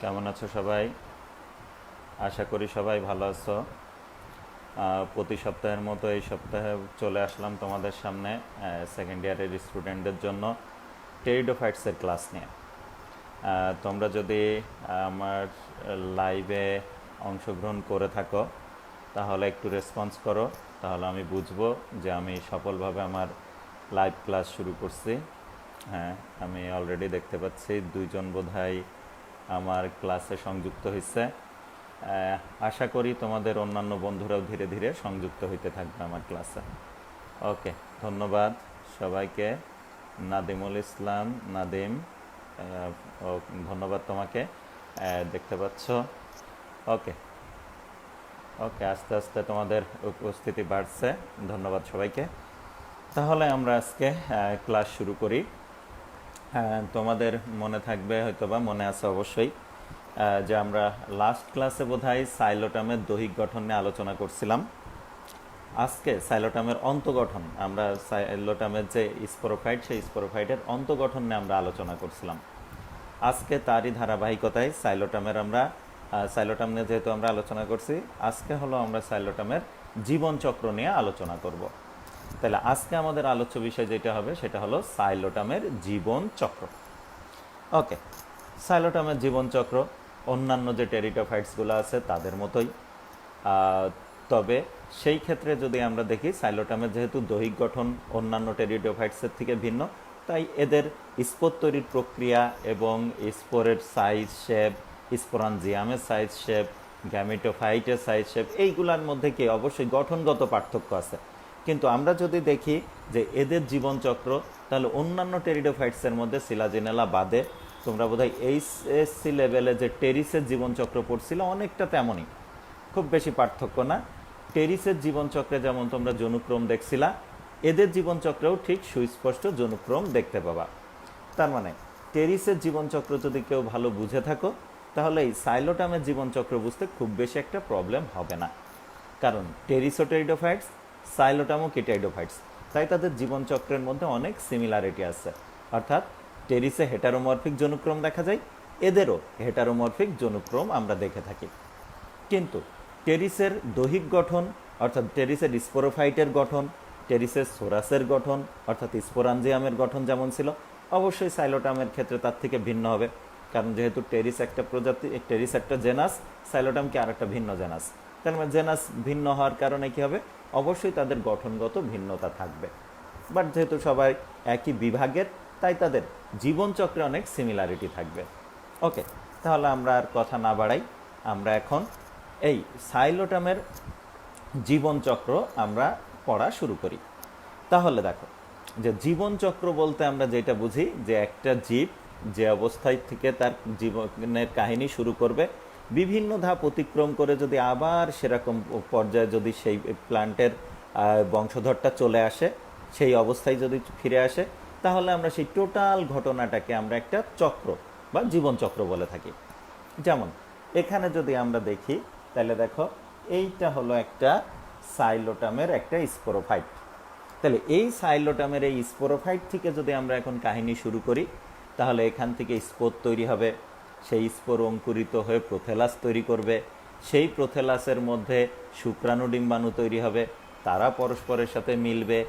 কেমন আছো সবাই? আশা করি সবাই ভালো আছো। প্রতি সপ্তাহের মতো এই সপ্তাহে চলে আসলাম তোমাদের সামনে সেকেন্ড ইয়ারের স্টুডেন্টদের জন্য টেরিডোফাইটসের ক্লাস নিয়ে। তোমরা যদি আমার লাইভে অংশগ্রহণ করে থাকো তাহলে একটু রেসপন্স করো, তাহলে আমি বুঝবো যে আমি সফলভাবে আমার লাইভ ক্লাস শুরু করছি। হ্যাঁ, আমি অলরেডি দেখতে পাচ্ছি দুইজন বোধহয় আমার ক্লাসে সংযুক্ত হয়েছে। আশা করি তোমাদের অন্যান্য বন্ধুরাও ধীরে ধীরে সংযুক্ত হইতে থাকবে আমার ক্লাসে। ওকে, ধন্যবাদ সবাইকে। নাদিমুল ইসলাম, নাদিম, ধন্যবাদ তোমাকে। দেখতে পাচ্ছ? ওকে ওকে, আস্তে আস্তে তোমাদের উপস্থিতি বাড়ছে। ধন্যবাদ সবাইকে। তাহলে আমরা আজকে ক্লাস শুরু করি। তোমাদের মনে থাকবে হয়তোবা, মনে আছে অবশ্যই, যে আমরা লাস্ট ক্লাসে বোধহয় সাইলোটামের দৈহিক গঠন নিয়ে আলোচনা করছিলাম। আজকে সাইলোটামের অন্তগঠন, আমরা সাইলোটামের যে স্পোরোফাইট, সেই স্পোরোফাইটের অন্তগঠন নিয়ে আমরা আলোচনা করছিলাম। আজকে তারই ধারাবাহিকতায় সাইলোটাম নিয়ে যেহেতু আমরা আলোচনা করছি, আজকে হলো আমরা সাইলোটামের জীবনচক্র নিয়ে আলোচনা করব। তাহলে আজকে আমাদের আলোচ্য বিষয় যেটা হবে সেটা হলো সাইলোটামের জীবনচক্র। ওকে, সাইলোটামের জীবনচক্র অন্যান্য যে টেরিডোফাইটসগুলো আছে তাদের মতোই, তবে সেই ক্ষেত্রে যদি আমরা দেখি সাইলোটামের যেহেতু দৈহিক গঠন অন্যান্য টেরিডোফাইটসের থেকে ভিন্ন, তাই এদের স্পোর তৈরির প্রক্রিয়া এবং স্পোরের সাইজ শেপ, স্পোরানজিয়ামের সাইজ শেপ, গ্যামেটোফাইটের সাইজ শেপ, এইগুলোর মধ্যে কি অবশ্যই গঠনগত পার্থক্য আছে। কিন্তু আমরা যদি দেখি যে এদের জীবনচক্র, তাহলে অন্যান্য টেরিডোফাইটসের মধ্যে সিলাজিনেলা বাদে তোমরা বোধহয় এইচএসসি লেভেলে যে টেরিসের জীবনচক্র পড়ছিল অনেকটা তেমনই, খুব বেশি পার্থক্য না। টেরিসের জীবনচক্রে যেমন তোমরা জনুক্রম দেখছিলা, এদের জীবনচক্রেও ঠিক সুস্পষ্ট জনুক্রম দেখতে পাবা। তার মানে টেরিসের জীবনচক্র যদি কেউ ভালো বুঝে থাকো, তাহলে এই সাইলোটামের জীবনচক্র বুঝতে খুব বেশি একটা প্রবলেম হবে না। কারণ টেরিসও টেরিডোফাইটস, সাইলোটামও কিটাইডোফাইটস, তাই তাদের জীবনচক্রের মধ্যে অনেক সিমিলারিটি আছে। অর্থাৎ টেরিসে হেটারোমরফিক জনুক্রম দেখা যায়, এদেরও হেটারোমরফিক জনুক্রম আমরা দেখে থাকি। কিন্তু টেরিসের দৈহিক গঠন, অর্থাৎ টেরিসের স্পোরোফাইটের গঠন, টেরিসের সোরাসের গঠন অর্থাৎ স্পোরানজিয়ামের গঠন যেমন ছিল, অবশ্যই সাইলোটামের ক্ষেত্রে তার থেকে ভিন্ন হবে। কারণ যেহেতু টেরিস একটা প্রজাতি, টেরিস একটা জেনাস, সাইলোটাম কি আর একটা ভিন্ন জেনাস। তার মানে জেনাস ভিন্ন হওয়ার কারণে কি হবে, অবশ্যই তাদের গঠনগত ভিন্নতা থাকবে। বাট যেহেতু সবাই একই বিভাগের, তাই তাদের জীবনচক্রে অনেক সিমিলারিটি থাকবে। ওকে, তাহলে আমরা আর কথা না বাড়াই, আমরা এখন এই সাইলোটামের জীবনচক্র আমরা পড়া শুরু করি। তাহলে দেখো, যে জীবনচক্র বলতে আমরা যেটা বুঝি যে একটা জীব যে অবস্থায় থেকে তার জীবনের কাহিনী শুরু করবে, বিভিন্ন ধাপ অতিক্রম করে যদি আবার সেরকম পর্যায়ে যদি সেই প্ল্যান্টের বংশধরটা চলে আসে, সেই অবস্থায় যদি ফিরে আসে, তাহলে আমরা সেই টোটাল ঘটনাটাকে আমরা একটা চক্র বা জীবনচক্র বলে থাকি। যেমন এখানে যদি আমরা দেখি, তাহলে দেখো এইটা হলো একটা সাইলোটামের একটা স্পোরোফাইট। তাহলে এই সাইলোটামের এই স্পোরোফাইট থেকে যদি আমরা এখন কাহিনী শুরু করি, তাহলে এখান থেকে স্পোর তৈরি হবে, সেই স্পোর অঙ্কুরিত হয়ে প্রোথেলাস তৈরি করবে, সেই প্রোথেলাসের মধ্যে শুক্রাণু ডিম্বাণু তৈরি হবে, তারা পরস্পরের সাথে মিলবে,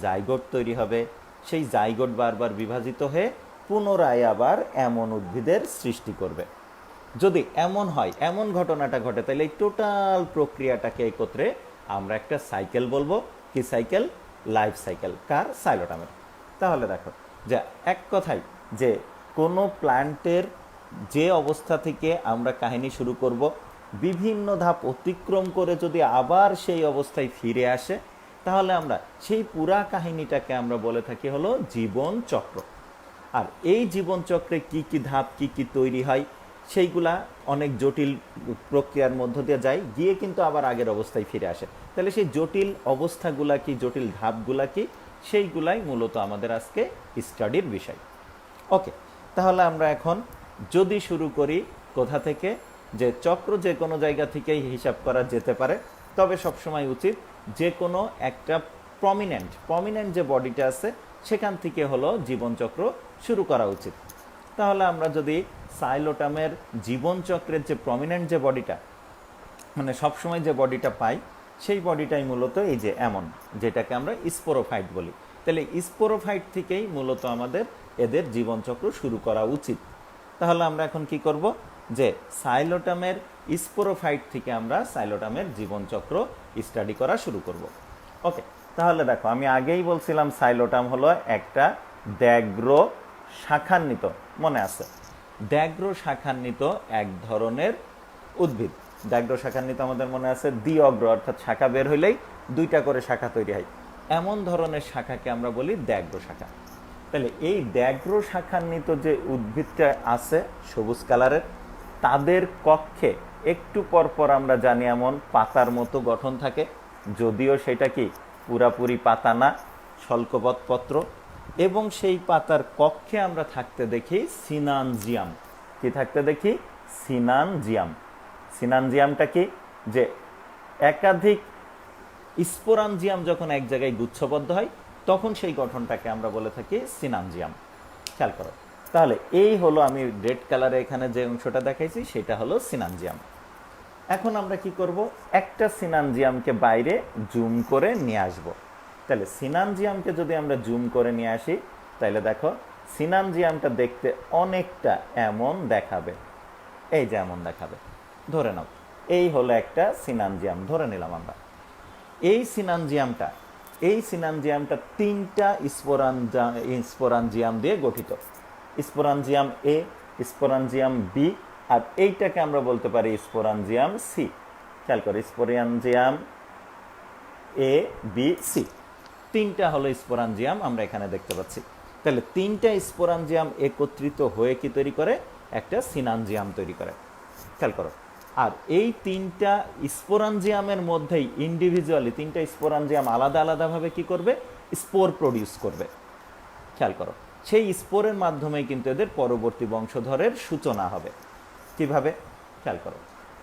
জাইগোট তৈরি হবে, সেই জাইগোট বারবার বিভাজিত হয়ে পুনরায় আবার এমন উদ্ভিদের সৃষ্টি করবে। যদি এমন হয়, এমন ঘটনাটা ঘটে, তাহলে এই টোটাল প্রক্রিয়াটাকে একত্রে আমরা একটা সাইকেল বলবো। কি সাইকেল? Life cycle. কার? সাইলোটামের। তাহলে দেখো যে এক কথায় যে কোনো প্ল্যান্টের যে অবস্থা থেকে আমরা কাহিনী শুরু করব, বিভিন্ন ধাপ অতিক্রম করে যদি আবার সেই অবস্থায় ফিরে আসে, তাহলে আমরা সেই পুরা কাহিনীটাকে আমরা বলে থাকি হলো জীবন চক্র। আর এই জীবনচক্রে কি কি ধাপ, কি কি তৈরি হয়, সেইগুলা অনেক জটিল প্রক্রিয়ার মধ্য দিয়ে যায়, গিয়ে কিন্তু আবার আগের অবস্থায় ফিরে আসে। তাহলে সেই জটিল অবস্থাগুলা কি, জটিল ধাপগুলা কি, সেইগুলাই মূলত আমাদের আজকে স্টাডির বিষয়। ওকে, তাহলে আমরা এখন যদি শুরু করি কোথা থেকে, যে চক্র যে কোনো জায়গা থেকেই হিসাব করা যেতে পারে, তবে সবসময় উচিত যে কোনো একটা প্রমিনেন্ট যে বডিটা আছে সেখান থেকে হলো জীবনচক্র শুরু করা উচিত। তাহলে আমরা যদি সাইলোটামের জীবনচক্রের যে প্রমিনেন্ট যে বডিটা, মানে সবসময় যে বডিটা পাই, সেই বডিটাই মূলত এই যে এমন, যেটাকে আমরা স্পোরোফাইট বলি। তাহলে স্পোরোফাইট থেকেই মূলত আমাদের এদের জীবনচক্র শুরু করা উচিত। তাহলে আমরা এখন কি করব, যে সাইলোটামের স্পোরোফাইট থেকে আমরা সাইলোটামের জীবনচক্র স্টাডি করা শুরু করব। ওকে, তাহলে দেখো আমি আগেই বলছিলাম সাইলোটাম হলো একটা দ্যাগ্র শাখান্বিত, মনে আছে, দ্যাগ্র শাখান্বিত এক ধরনের উদ্ভিদ। দ্যাগ্র শাখান্বিত আমাদের মনে আছে, দ্বিঅগ্র অর্থাৎ শাখা বের হইলেই দুইটা করে শাখা তৈরি হয়, এমন ধরনের শাখাকে আমরা বলি দ্যাগ্র শাখা। তাহলে এই দ্যাগ্র শাখান্বিত যে উদ্ভিদটা আছে সবুজ কালারের, তাদের কক্ষে একটু পর পর আমরা জানি এমন পাতার মতো গঠন থাকে, যদিও সেটা কি পুরাপুরি পাতা না, শল্কপত পত্র, এবং সেই পাতার কক্ষে আমরা থাকতে দেখি সিনানজিয়াম। কি থাকতে দেখি? সিনানজিয়াম। সিনানজিয়ামটা কি? যে একাধিক স্পোরানজিয়াম যখন এক জায়গায় গুচ্ছবদ্ধ হয় তখন সেই গঠনটাকে আমরা বলে থাকি সিনানজিয়াম। খেয়াল করো, তাহলে এই হলো আমি রেড কালারে এখানে যে অংশটা দেখাইছি সেটা হলো সিনানজিয়াম। এখন আমরা কি করব, একটা সিনানজিয়ামকে বাইরে জুম করে নিয়ে আসব। তাহলে সিনানজিয়ামকে যদি আমরা জুম করে নিয়ে আসি, তাহলে দেখো সিনানজিয়ামটা দেখতে অনেকটা এমন দেখাবে, এই যে এমন দেখাবে। ধরে নাও এই হলো একটা সিনানজিয়াম, ধরে নিলাম আমরা। এই সিনানজিয়ামটা তিনটা স্পোরানজিয়াম দিয়ে গঠিত। স্পোরানজিয়াম এ, স্পোরানজিয়াম বি, আর এইটাকে আমরা বলতে পারি স্পোরানজিয়াম সি। খেয়াল করো, স্পোরানজিয়াম এ, বি, সি, তিনটা হলো স্পোরানজিয়াম আমরা এখানে দেখতে পাচ্ছি। তাহলে তিনটা স্পোরানজিয়াম একত্রিত হয়ে কি তৈরি করে? একটা সিনানজিয়াম তৈরি করে। খেয়াল করো, আর এই তিনটা স্পোরানজিয়ামের মধ্যেই ইন্ডিভিজুয়ালি তিনটা স্পোরানজিয়াম আলাদা আলাদাভাবে কি করবে? স্পোর প্রডিউস করবে। খেয়াল করো, সেই স্পোরের মাধ্যমেই কিন্তু এদের পরবর্তী বংশধরের সূচনা হবে। কিভাবে? খেয়াল করো,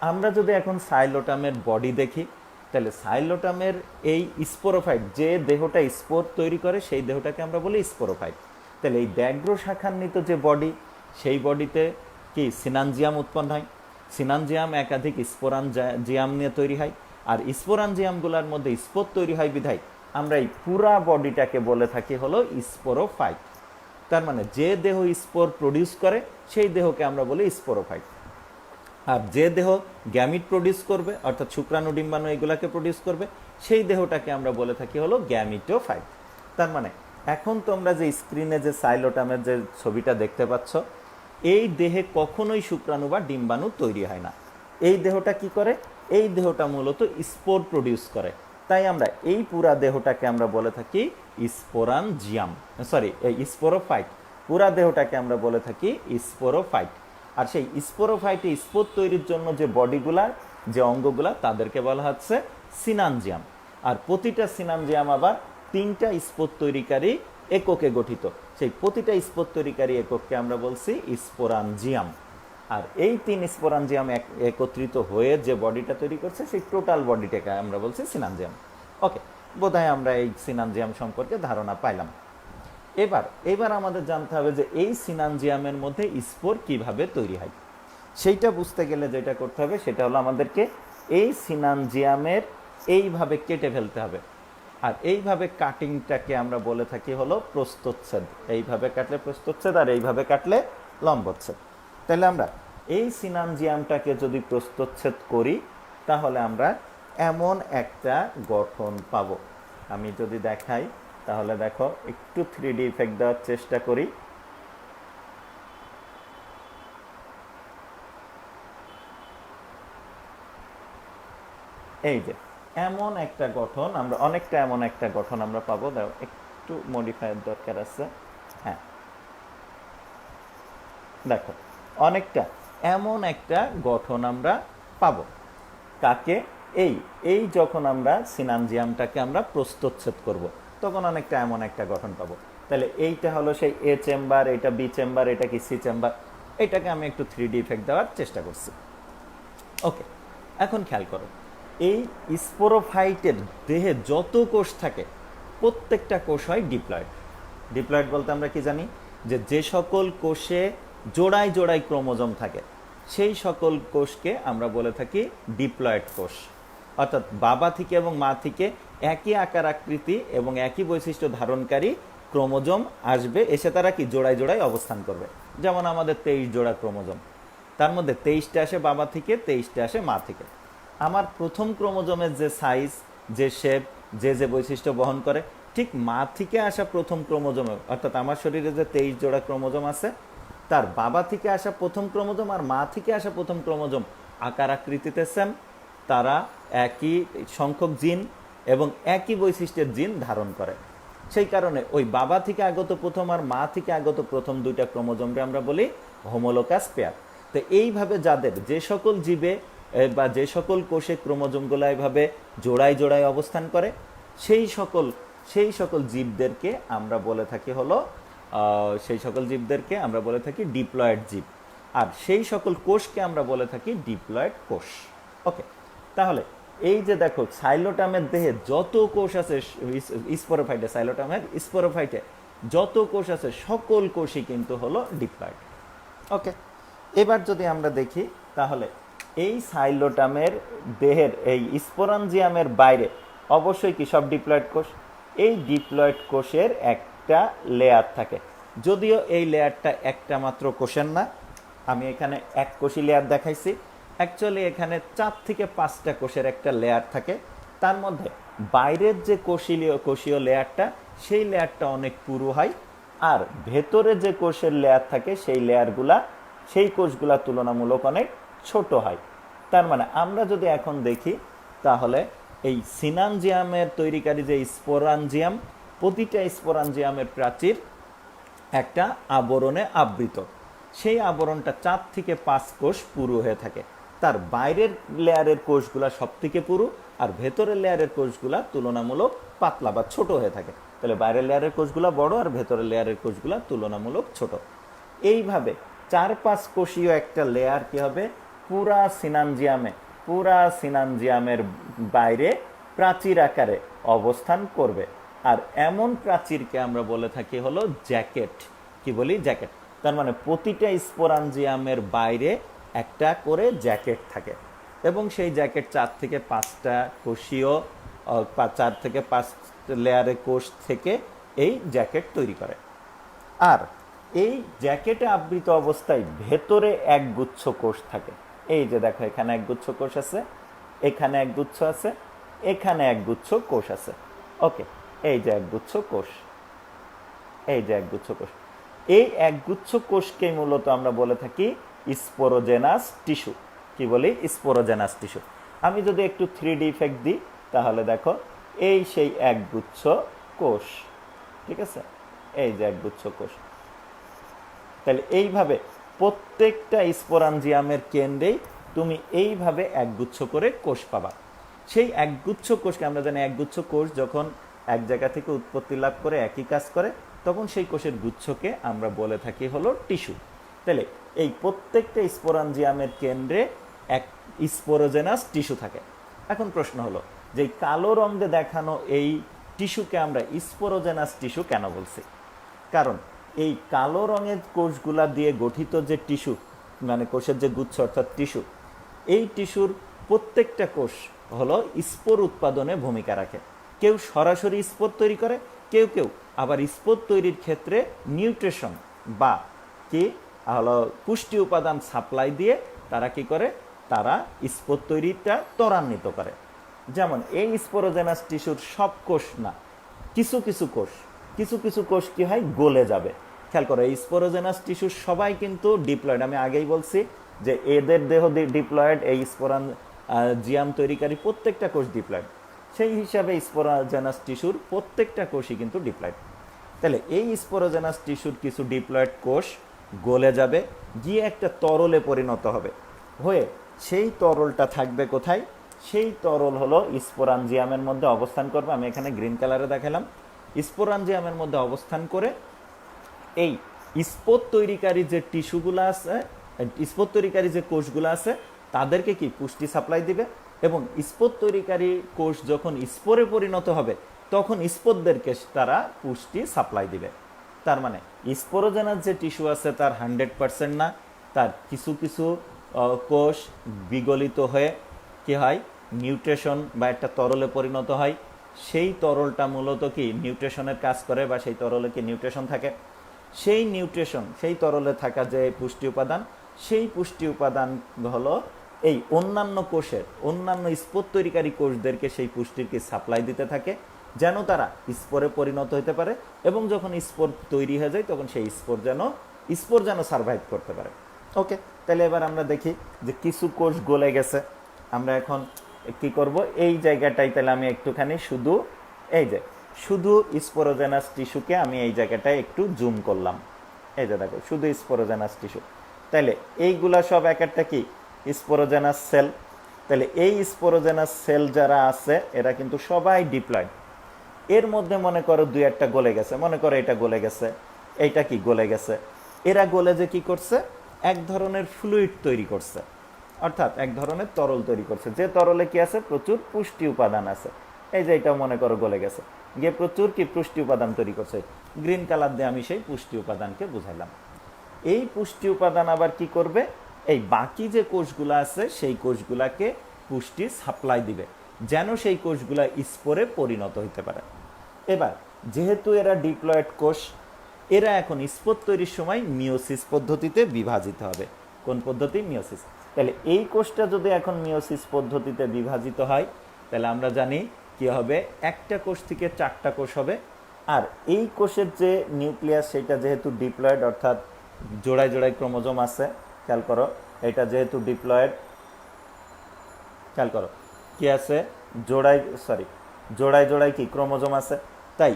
আমরা যদি এখন সাইলোটামের বডি দেখি, তাহলে সাইলোটামের এই স্পোরোফাইট, যে দেহটা স্পোর তৈরি করে সেই দেহটাকে আমরা বলি স্পোরোফাইট। তাহলে এই দ্যাগ্র শাখান্বিত যে বডি, সেই বডিতে কি সিনানজিয়াম উৎপন্ন হয়। সিনানজিয়াম একাধিক স্পোরানজিয়াম নিয়ে তৈরি হয়, আর স্পোরানজিয়ামগুলোর মধ্যে স্পোর তৈরি হয় বিধায় আমরা এই পুরা বডিটাকে বলে থাকি হলো স্পোরোফাইট। তার মানে যে দেহ স্পোর প্রডিউস করে সেই দেহকে আমরা বলি স্পোরোফাইট। আর যে দেহ গ্যামিট প্রডিউস করবে, অর্থাৎ শুক্রাণু ডিম্বাণু এগুলাকে প্রডিউস করবে, সেই দেহটাকে আমরা বলে থাকি হলো গ্যামিটোফাইট। তার মানে এখন তোমরা যে স্ক্রিনে যে সাইলোটামের যে ছবিটা দেখতে পাচ্ছ, এই দেহে কখনোই শুক্রাণু বা ডিম্বাণু তৈরি হয় না। এই দেহটা কি করে? এই দেহটা মূলত স্পোর প্রডিউস করে। তাই আমরা এই পুরা দেহটাকে আমরা বলে থাকি স্পোরানজিয়াম, সরি স্পোরোফাইট। পুরা দেহটাকে আমরা বলে থাকি স্পোরোফাইট। আর সেই স্পোরোফাইটে স্পোর তৈরির জন্য যে বডিগুলা, যে অঙ্গগুলা, তাদেরকে বলা হচ্ছে সিনানজিয়াম। আর প্রতিটা সিনানজিয়াম আবার তিনটা স্পোর তৈরিকারী এককে গঠিত। সেই প্রতিটা স্পোর তৈরিকারী একককে আমরা বলছি স্পোরানজিয়াম। আর এই তিন স্পোরানজিয়াম একত্রিত হয়ে যে বডিটা তৈরি করছে, সেই টোটাল বডিটাকে আমরা বলছি সিনানজিয়াম। ওকে, বোধহয় আমরা এই সিনানজিয়াম সম্পর্কে ধারণা পাইলাম। এবার আমাদের জানতে হবে যে এই সিনানজিয়ামের মধ্যে স্পোর কিভাবে তৈরি হয়। সেইটা বুঝতে গেলে যেটা করতে হবে সেটা হলো আমাদেরকে এই সিনানজিয়ামের এইভাবে কেটে ফেলতে হবে। আর এইভাবে কাটিংটাকে আমরা বলে থাকি হলো প্রস্থচ্ছেদ। এইভাবে কাটলে প্রস্থচ্ছেদ, আর এইভাবে কাটলে লম্বচ্ছেদ। তাহলে আমরা এই সিনানজিয়ামটাকে যদি প্রস্থচ্ছেদ করি, তাহলে আমরা এমন একটা গঠন পাবো। আমি যদি দেখাই, তাহলে দেখো, একটু 3D ইফেক্ট দেওয়ার চেষ্টা করি। এই যে এমন একটা গঠন আমরা, অনেকটা এমন একটা গঠন আমরা পাবো। দেখো একটু মডিফাইয়ের দরকার আছে। হ্যাঁ, দেখো অনেকটা এমন একটা গঠন আমরা পাবো। কাকে? এই যখন আমরা সিনানজিয়ামটাকে আমরা প্রস্থচ্ছেদ করব, তখন অনেকটা এমন একটা গঠন পাবো। তাহলে এইটা হলো সেই এ চেম্বার, এটা বি চেম্বার, এটা কি সি চেম্বার। এটাকে আমি একটু 3D ইফেক্ট দেওয়ার চেষ্টা করছি। ওকে, এখন খেয়াল করো, এই স্পোরোফাইটের দেহে যত কোষ থাকে প্রত্যেকটা কোষ হয় ডিপ্লয়েড। ডিপ্লয়েড বলতে আমরা কি জানি? যে সকল কোষে জোড়ায় জোড়ায় ক্রোমোজোম থাকে, সেই সকল কোষকে আমরা বলে থাকি ডিপ্লয়েড কোষ। অর্থাৎ বাবা থেকে এবং মা থেকে একই আকার আকৃতি এবং একই বৈশিষ্ট্য ধারণকারী ক্রোমোজোম আসবে, এসে তারা কি জোড়ায় জোড়ায় অবস্থান করবে। যেমন আমাদের 23 জোড়া ক্রোমোজোম, তার মধ্যে 23টা আসে বাবা থেকে, 23টা আসে মা থেকে। আমার প্রথম ক্রোমোজোমের যে সাইজ, যে শেপ, যে বৈশিষ্ট্য বহন করে, ঠিক মা থেকে আসা প্রথম ক্রোমোজোমে, অর্থাৎ আমার শরীরে যে 23 জোড়া ক্রোমোজোম আছে, তার বাবা থেকে আসা প্রথম ক্রোমোজোম আর মা থেকে আসা প্রথম ক্রোমোজোম আকার আকৃতিতে সেম, তারা একই সংখ্যক জিন এবং একই বৈশিষ্ট্যের জিন ধারণ করে। সেই কারণে ওই বাবা থেকে আগত প্রথম আর মা থেকে আগত প্রথম দুইটা ক্রোমোজোমকে আমরা বলি হোমোলোগাস পেয়ার। তো এইভাবে যাদের যে সকল জীবে বা যে সকল কোষে ক্রোমোজোমগুলো এইভাবে জোড়ায় জোড়ায় অবস্থান করে, সেই সকল জীবদেরকে আমরা বলে থাকি ডিপ্লয়েড জীব। আর সেই সকল কোষকে আমরা বলে থাকি ডিপ্লয়েড কোষ। ওকে, তাহলে এই যে দেখো সাইলোটামের দেহে যত কোষ আছে, স্পোরোফাইটে যত কোষ আছে সকল কোষই কিন্তু হলো ডিপ্লয়েড। ওকে, এবার যদি আমরা দেখি তাহলে এই সাইলোটামের দেহের এই স্পোরাঞ্জিয়ামের বাইরে অবশ্যই কি সব ডিপ্লয়েড কোষ। এই ডিপ্লয়েড কোষের একটা লেয়ার থাকে, যদিও এই লেয়ারটা একটা মাত্র কোষের না, আমি এখানে এক কোষী লেয়ার দেখাইছি, অ্যাকচুয়ালি এখানে 4 থেকে 5টা কোষের একটা লেয়ার থাকে। তার মধ্যে বাইরের যে কোষীয় লেয়ারটা, সেই লেয়ারটা অনেক পুরু হয়, আর ভেতরে যে কোষের লেয়ার থাকে সেই কোষগুলা তুলনামূলক অনেক ছোট হয়। তার মানে আমরা যদি এখন দেখি তাহলে এই সিনানজিয়ামের তৈরিকারী যে স্পোরাঞ্জিয়াম, প্রতিটা স্পোরাঞ্জিয়ামের প্রাচীর একটা আবরণে আবৃত। সেই আবরণটা 4 থেকে 5 কোষ পুরু হয়ে থাকে। তার বাইরের লেয়ারের কোষগুলা সব থেকে পুরু, আর ভেতরের লেয়ারের কোষগুলা তুলনামূলক পাতলা বা ছোট হয়ে থাকে। তাহলে বাইরের লেয়ারের কোষগুলা বড় আর ভেতরের লেয়ারের কোষগুলা তুলনামূলক ছোট। এইভাবে 4-5 কোষীয় একটা লেয়ার কি হবে, পুরা সিনানজিয়ামের বাইরে প্রাচীর আকারে অবস্থান করবে। আর এমন প্রাচীরকে আমরা বলে থাকি হলো জ্যাকেট। কি বলি? জ্যাকেট। তার মানে প্রতিটা স্পোরাঞ্জিয়ামের বাইরে একটা করে জ্যাকেট থাকে, এবং সেই জ্যাকেট 4 থেকে 5টা কোষীয় 4 থেকে 5 লেয়ারের কোষ থেকে এই জ্যাকেট তৈরি করে। আর এই জ্যাকেটে আবৃত অবস্থায় ভেতরে একগুচ্ছ কোষ থাকে। এই যে দেখো, এখানে একগুচ্ছ কোষ আছে, এখানে একগুচ্ছ আছে, এখানে একগুচ্ছ কোষ আছে। ওকে, এই যে একগুচ্ছ কোষ, এই একগুচ্ছ কোষকেই মূলত আমরা বলে থাকি স্পোরোজেনাস টিস্যু। কি বলি? Sporogenous tissue. আমি যদি একটু 3D ইফেক্ট দিই তাহলে দেখো, এই সেই একগুচ্ছ কোষ, ঠিক আছে, এই যে একগুচ্ছ কোষ। তাহলে এইভাবে প্রত্যেকটা স্পোরাঞ্জিয়ামের কেন্দ্রেই তুমি এইভাবে একগুচ্ছ করে কোষ পাবা। সেই একগুচ্ছ কোষকে আমরা জানি, একগুচ্ছ কোষ যখন এক জায়গা থেকে উৎপত্তি লাভ করে একই কাজ করে, তখন সেই কোষের গুচ্ছকে আমরা বলে থাকি হলো টিস্যু। তাহলে এই প্রত্যেকটা স্পোরাঞ্জিয়ামের কেন্দ্রে এক স্পোরোজেনাস টিস্যু থাকে। এখন প্রশ্ন হলো যে কালো রঙে দেখানো এই টিস্যুকে আমরা স্পোরোজেনাস টিস্যু কেন বলছি? কারণ এই কালো রঙের কোষগুলা দিয়ে গঠিত যে টিস্যু, মানে কোষের যে গুচ্ছ অর্থাৎ টিস্যু, এই টিস্যুর প্রত্যেকটা কোষ হলো স্পোর উৎপাদনে ভূমিকা রাখে। কেউ সরাসরি স্পোর তৈরি করে, কেউ আবার স্পোর তৈরির ক্ষেত্রে নিউট্রিশন বা কি হলো পুষ্টি উপাদান সাপ্লাই দিয়ে তারা কি করে, তারা স্পোর তৈরিটা ত্বরান্বিত করে। যেমন এই স্পোরোজেনাস টিস্যুর সব কোষ না, কিছু কিছু কোষ কি হয়, গলে যাবে। খেয়াল করো, এই স্পোরোজেনাস টিস্যুর সবাই কিন্তু ডিপ্লয়েড। আমি আগেই বলছি যে এদের দেহ ডিপ্লয়েড, এই স্পোরাঞ্জিয়াম তৈরিকারী প্রত্যেকটা কোষ ডিপ্লয়েড। সেই হিসাবে স্পোরোজেনাস টিস্যুর প্রত্যেকটা কোষই কিন্তু ডিপ্লয়েড। তাহলে এই স্পোরোজেনাস টিস্যুর কিছু ডিপ্লয়েড কোষ গলে যাবে, গিয়ে একটা তরলে পরিণত হবে, হয়ে সেই তরলটা থাকবে কোথায়? সেই তরল হলো স্পোরাঞ্জিয়ামের মধ্যে অবস্থান করবে। আমি এখানে গ্রিন কালারে দেখালাম। স্পোরাঞ্জিয়ামের মধ্যে অবস্থান করে এই স্পোর তৈরিকারী যে টিস্যুগুলো আছে, স্পোর তৈরিকারী যে কোষগুলো আছে, তাদেরকে কি পুষ্টি সাপ্লাই দিবে, এবং স্পোর তৈরিকারী কোষ যখন স্পোরে পরিণত হবে তখন স্পোরদেরকে তারা পুষ্টি সাপ্লাই দিবে। তার মানে স্পোরোজেনাস যে টিস্যু আছে তার 100% না, তার কিছু কিছু কোষ বিগলিত হয়ে কি হয়, নিউট্রিশন বা একটা তরলে পরিণত হয়। সেই তরলটা মূলত কি নিউট্রিশনের কাজ করে, বা সেই তরলে কি নিউট্রিশন থাকে। সেই নিউট্রিশন, সেই তরলে থাকা যে পুষ্টি উপাদান, সেই পুষ্টি উপাদান হলো এই অন্যান্য কোষের, অন্যান্য স্পোর তৈরিকারী কোষদেরকে সেই পুষ্টির কি সাপ্লাই দিতে থাকে, যেন তারা স্পোরে পরিণত হতে পারে, এবং যখন স্পোর তৈরি হয়ে যায় তখন সেই স্পোর যেন সার্ভাইভ করতে পারে। ওকে, তাহলে এবার আমরা দেখি যে কিছু কোষ গলে গেছে। আমরা এখন কি করব, এই জায়গাটাই তাহলে আমি একটুখানি শুধু এই যে শুধু স্পোরোজেনাস টিস্যুকে আমি এই জায়গাটায় একটু জুম করলাম। এই যে দেখো শুধু স্পোরোজেনাস টিস্যু। তাহলে এইগুলা সব এক একটা কি স্পোরোজেনাস সেল। তাহলে এই স্পোরোজেনাস সেল যারা আছে এরা কিন্তু সবাই ডিপ্লয়েড। এর মধ্যে মনে করো দুই একটা গলে গেছে, মনে করো এটা গলে গেছে, এইটা কি গলে গেছে। এরা গলে যে কি করছে, এক ধরনের ফ্লুইড তৈরি করছে, অর্থাৎ এক ধরনের তরল তৈরি করছে, যে তরলে কি আছে প্রচুর পুষ্টি উপাদান আছে। এই যে এটা মনে করো গলে গেছে, গিয়ে প্রচুর কি পুষ্টি উপাদান তৈরি করছে। গ্রিন কালার দিয়ে আমি সেই পুষ্টি উপাদানকে বুঝাইলাম। এই পুষ্টি উপাদান আবার কি করবে, এই বাকি যে কোষগুলো আছে সেই কোষগুলাকে পুষ্টি সাপ্লাই দিবে, যেন সেই কোষগুলা স্পোরে পরিণত হইতে পারে। এবার যেহেতু এরা ডিপ্লয়েড কোষ, এরা এখন স্পোর তৈরির সময় মিওসিস পদ্ধতিতে বিভাজিত হবে। কোন পদ্ধতি? মিওসিস। তাহলে এই কোষটা যদি এখন মিওসিস পদ্ধতিতে বিভাজিত হয়, তাহলে আমরা জানি কি হবে, একটা কোষ থেকে 4টা কোষ হবে। আর এই কোষের যে নিউক্লিয়াস সেটা যেহেতু ডিপ্লয়েড, অর্থাৎ জোড়ায় জোড়ায় ক্রোমোজোম আছে, খেয়াল করো এটা যেহেতু ডিপ্লয়েড, খেয়াল করো কি আছে, জোড়ায় জোড়ায় কি ক্রোমোজোম আছে। তাই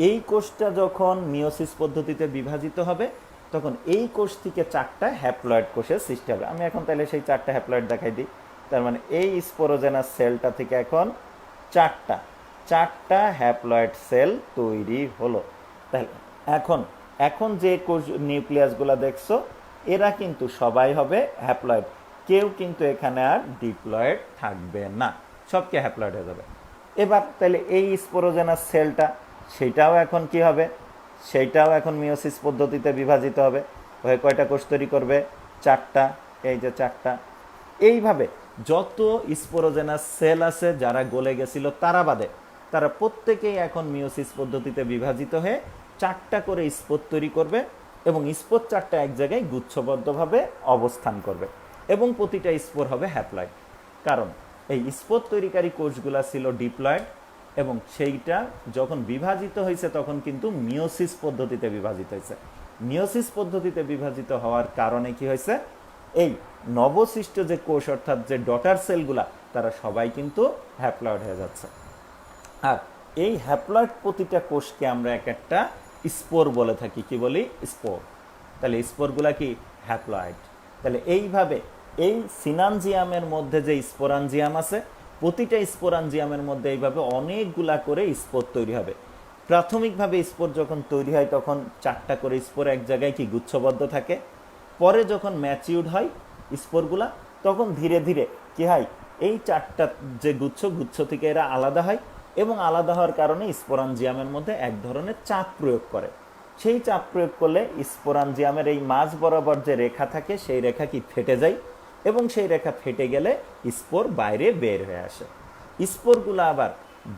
এই কোষটা যখন মিওসিস পদ্ধতিতে বিভাজিত হবে তখন এই কোষ থেকে 4টা হ্যাপ্লয়েড কোষের সৃষ্টি হবে। আমি এখন তাহলে সেই 4টা হ্যাপ্লয়েড দেখাই দিই। তার মানে এই স্পোরোজেনাস সেলটা থেকে এখন 4টা হ্যাপ্লয়েড সেল তৈরি হলো। তাহলে এখন যে কোষ নিউক্লিয়াসগুলো দেখছো এরা কিন্তু সবাই হবে হ্যাপ্লয়েড, কেউ কিন্তু এখানে আর ডিপ্লয়েড থাকবে না, সবকে হ্যাপ্লয়েড হয়ে যাবে। এবার তাহলে এই স্পোরোজেনাস সেলটা সেটাও এখন কি হবে, সেইটাও এখন মিওসিস পদ্ধতিতে বিভাজিত হবে, হয়ে কয়টা কোষ তৈরি করবে? 4টা। এই যে 4টা। এইভাবে যত স্পোরোজেনাস সেল আছে যারা গলে গেছিল তারা বাদে, তারা প্রত্যেকেই এখন মিওসিস পদ্ধতিতে বিভাজিত হয়ে 4টা করে স্পোর তৈরি করবে, এবং স্পোর 4টা এক জায়গায় গুচ্ছবদ্ধভাবে অবস্থান করবে, এবং প্রতিটা স্পোর হবে হ্যাপ্লয়েড। কারণ এই স্পোর তৈরিকারী কোষগুলা ছিল ডিপ্লয়েড, এবং সেইটা যখন বিভাজিত হয়েছে তখন কিন্তু মিওসিস পদ্ধতিতে বিভাজিত হয়েছে। মিওসিস পদ্ধতিতে বিভাজিত হওয়ার কারণে কি হয়েছে, এই নবসৃষ্ট যে কোষ অর্থাৎ যে ডটার সেলগুলা তারা সবাই কিন্তু হ্যাপ্লয়েড হয়ে যাচ্ছে। আর এই হ্যাপ্লয়েড প্রতিটা কোষকে আমরা এক একটা স্পোর বলে থাকি। কি বলি? স্পোর। তাহলে স্পোরগুলা কি হ্যাপ্লয়েড। তাহলে এইভাবে এই সিনানজিয়ামের মধ্যে যে স্পোরানজিয়াম আছে, প্রতিটা স্পোরানজিয়ামের মধ্যে এইভাবে অনেকগুলা করে স্পোর তৈরি হবে। প্রাথমিকভাবে স্পোর যখন তৈরি হয় তখন 4টা করে স্পোর এক জায়গায় কি গুচ্ছবদ্ধ থাকে। পরে যখন ম্যাচিউরড হয় স্পোরগুলা তখন ধীরে ধীরে কি হয়, এই 4টা যে গুচ্ছ থেকে এরা আলাদা হয়, এবং আলাদা হওয়ার কারণে স্পোরানজিয়ামের মধ্যে এক ধরনের চাপ প্রয়োগ করে। সেই চাপ প্রয়োগ করলে স্পোরানজিয়ামের এই মাঝ বরাবর যে রেখা থাকে সেই রেখা কি ফেটে যায়, এবং সেই রেখা ফেটে গেলে স্পোর বাইরে বের হয়ে আসে। স্পোরগুলো আবার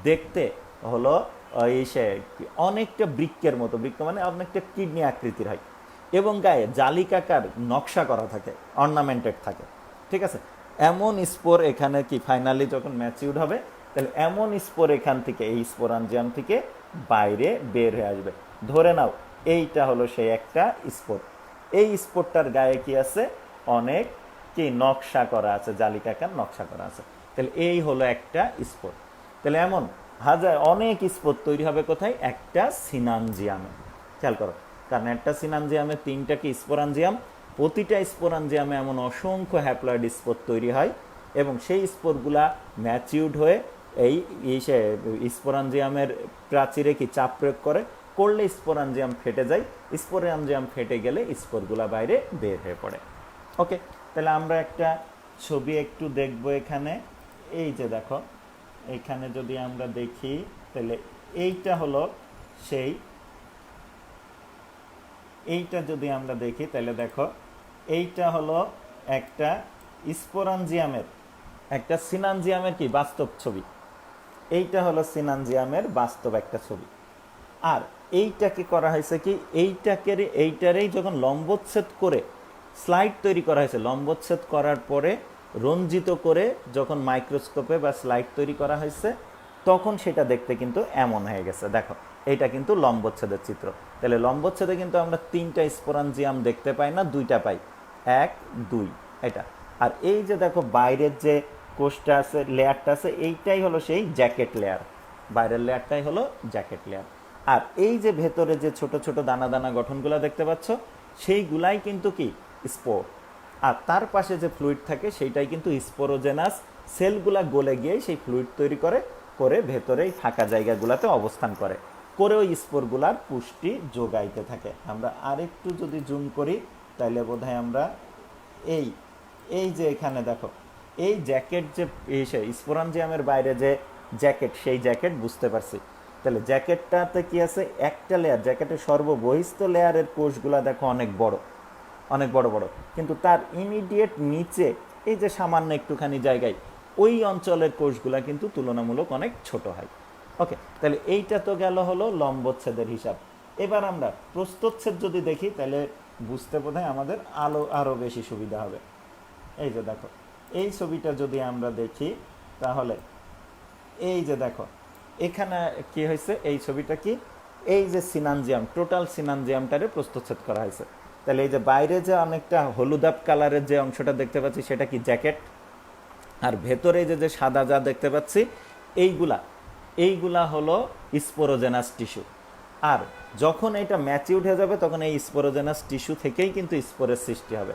দেখতে হলো অনেকটা বৃক্কের মতো, বৃক্ক মানে অনেকটা কিডনি আকৃতির হয়, এবং গায়ে জালিকাকার নকশা করা থাকে, অর্নামেন্টেড থাকে। ঠিক আছে, এমন স্পোর এখানে কি ফাইনালি যখন ম্যাচিউর হবে তাহলে এমন স্পোর এখান থেকে, এই স্পোরানজিয়াম থেকে বাইরে বের হয়ে আসবে। ধরে নাও এইটা হলো সেই একটা স্পোর। এই স্পোরটার গায়ে কি আছে, অনেক কি নকশা করা আছে, জালিকাকার নকশা করা আছে। তাহলে এই হলো একটা স্পোর। তাহলে এমন অনেক স্পোর তৈরি হবে কোথায়? একটা সিনানজিয়ামে। খেয়াল করো, কারণ একটা সিনানজিয়ামে 3টা কি স্পোরানজিয়াম, প্রতিটা স্পোরানজিয়ামে এমন অসংখ্য হ্যাপ্লয়েড স্পোর তৈরি হয়, এবং সেই স্পোরগুলা ম্যাচিউরড হয়ে এই স্পোরানজিয়ামের প্রাচীরে কি চাপ প্রয়োগ করলে স্পোরানজিয়াম ফেটে যায়। স্পোরানজিয়াম ফেটে গেলে স্পোরগুলা বাইরে বের হয়ে পড়ে। ওকে, তাহলে আমরা একটা ছবি একটু দেখব এখানে। এই যে দেখো, এখানে যদি আমরা দেখি তাহলে এইটা হলো সেই এইটা যদি আমরা দেখি তাহলে দেখো এইটা হলো একটা স্পোরাঞ্জিয়ামের, একটা সিনানজিয়ামের কি বাস্তব ছবি। এইটা হলো সিনানজিয়ামের বাস্তব একটা ছবি। আর এইটাকে করা হয়েছে কি, এইটারেই যখন লম্বোচ্ছেদ করে স্লাইড তৈরি করা হয়েছে, লম্বোচ্ছেদ করার পরে রঞ্জিত করে যখন মাইক্রোস্কোপে বা স্লাইড তৈরি করা হয়েছে, তখন সেটা দেখতে কিন্তু এমন হয়ে গেছে। দেখো এইটা কিন্তু লম্বোচ্ছেদের চিত্র। তাহলে লম্বোচ্ছেদে কিন্তু আমরা 3টা স্পোরাঞ্জিয়াম দেখতে পাই না, 2টা পাই, 1 2 এটা। আর এই যে দেখো বাইরের যে কোষটা আছে, লেয়ারটা আছে, এইটাই হলো সেই জ্যাকেট লেয়ার, বাইরের লেয়ারটাই হলো জ্যাকেট লেয়ার। আর এই যে ভেতরে যে ছোট ছোট দানা দানা গঠনগুলো দেখতে পাচ্ছ, সেইগুলাই কিন্তু কি স্পোর। আর তার পাশে যে ফ্লুইড থাকে সেইটাই কিন্তু স্পোরোজেনাস, সেলগুলা গলে গিয়ে সেই ফ্লুইড তৈরি করে করে ভেতরেই ফাঁকা জায়গাগুলোতে অবস্থান করে করে ওই স্পোরগুলার পুষ্টি যোগাইতে থাকে। আমরা আরেকটু যদি জুম করি তাহলে বোধহয় আমরা এই এই যে এখানে দেখো এই জ্যাকেট যে স্পোরাঞ্জিয়ামের বাইরে যে জ্যাকেট, সেই জ্যাকেট বুঝতে পারছি। তাহলে জ্যাকেটটাতে কি আছে, একটা লেয়ার, জ্যাকেটের সর্ববহিস্থ লেয়ারের কোষগুলা দেখো অনেক বড়, অনেক বড় বড়, কিন্তু তার ইমিডিয়েট নিচে এই যে সামান্য একটুখানি জায়গায় ওই অঞ্চলের কোষগুলা কিন্তু তুলনামূলক অনেক ছোট হয়। ওকে, তাহলে এইটা তো গেল হলো লম্বচ্ছেদের হিসাব। এবার আমরা প্রস্থচ্ছেদ যদি দেখি তাহলে বুঝতে বোধহয় আমাদের আরও বেশি সুবিধা হবে। এই যে দেখো এই ছবিটা যদি আমরা দেখি তাহলে এই যে দেখো এখানে কি হয়েছে, এই ছবিটা কি, এই যে সিনানজিয়াম, টোটাল সিনানজিয়ামটারে প্রস্থচ্ছেদ করা হয়েছে। তাহলে এই যে বাইরে যে অনেকটা হলুদাব কালারের যে অংশটা দেখতে পাচ্ছি সেটা কি জ্যাকেট, আর ভেতরে যে যে সাদা যা দেখতে পাচ্ছি এইগুলা হলো স্পোরোজেনাস টিস্যু। আর যখন এটা ম্যাচিউরড হয়ে যাবে তখন এই স্পোরোজেনাস টিস্যু থেকেই কিন্তু স্পোরের সৃষ্টি হবে,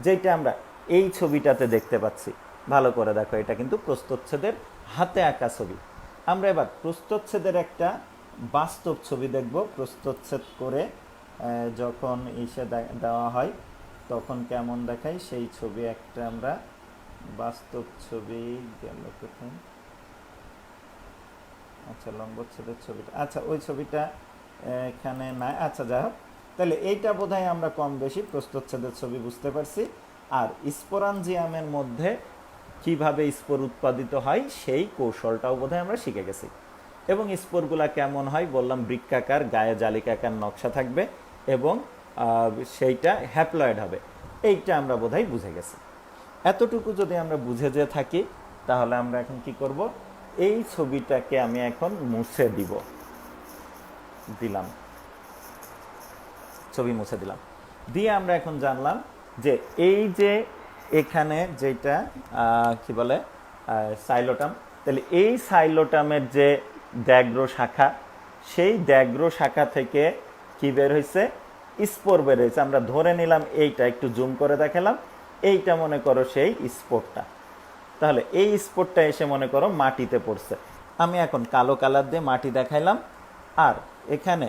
যেটা আমরা এই ছবিটাতে দেখতে পাচ্ছি। ভালো করে দেখো, এটা কিন্তু প্রস্থচ্ছেদের হাতে আঁকা ছবি। আমরা এবার প্রস্থচ্ছেদের একটা বাস্তব ছবি দেখব। প্রস্থচ্ছেদ করে যখন ইসে দেওয়া হয় তখন কেমন দেখায় সেই ছবি একটা আমরা বাস্তব ছবি গেল কোথায়, আচ্ছা লম্বচ্ছেদের ছবিটা, আচ্ছা ওই ছবিটা এখানে নাই, আচ্ছা যাই হোক। তাহলে এইটা বোধহয় আমরা কম বেশি প্রস্থচ্ছেদের ছবি বুঝতে পারছি। আর স্পোরাঞ্জিয়ামের মধ্যে কিভাবে স্পোর উৎপাদিত হয় সেই কৌশলটাও বোধহয় আমরা শিখে গেছি। এবং স্পোরগুলা কেমন হয় বললাম, বৃক্কাকার, গায়ে জালিকাকার নকশা থাকবে এবং সেইটা হ্যাপ্লয়েড হবে, এইটা আমরা বোধহয় বুঝে গেছি। এতটুকু যদি আমরা বুঝে যে থাকি তাহলে আমরা এখন কি করব, এই ছবিটাকে আমি এখন মুছে দিলাম, ছবি মুছে দিলাম দিয়ে আমরা এখন জানলাম যে এই যে এখানে যেটা কি বলে সাইলোটাম, তাহলে এই সাইলোটামের যে দ্যাগ্র শাখা, সেই দ্যাগ্র শাখা থেকে কি বের হয়েছে, স্পোর বের হয়েছে। আমরা ধরে নিলাম এইটা, একটু জুম করে দেখালাম, এইটা মনে করো সেই স্পোরটা। তাহলে এই স্পোরটা এসে মনে করো মাটিতে পড়ছে। আমি এখন কালো কালার দিয়ে মাটি দেখাইলাম, আর এখানে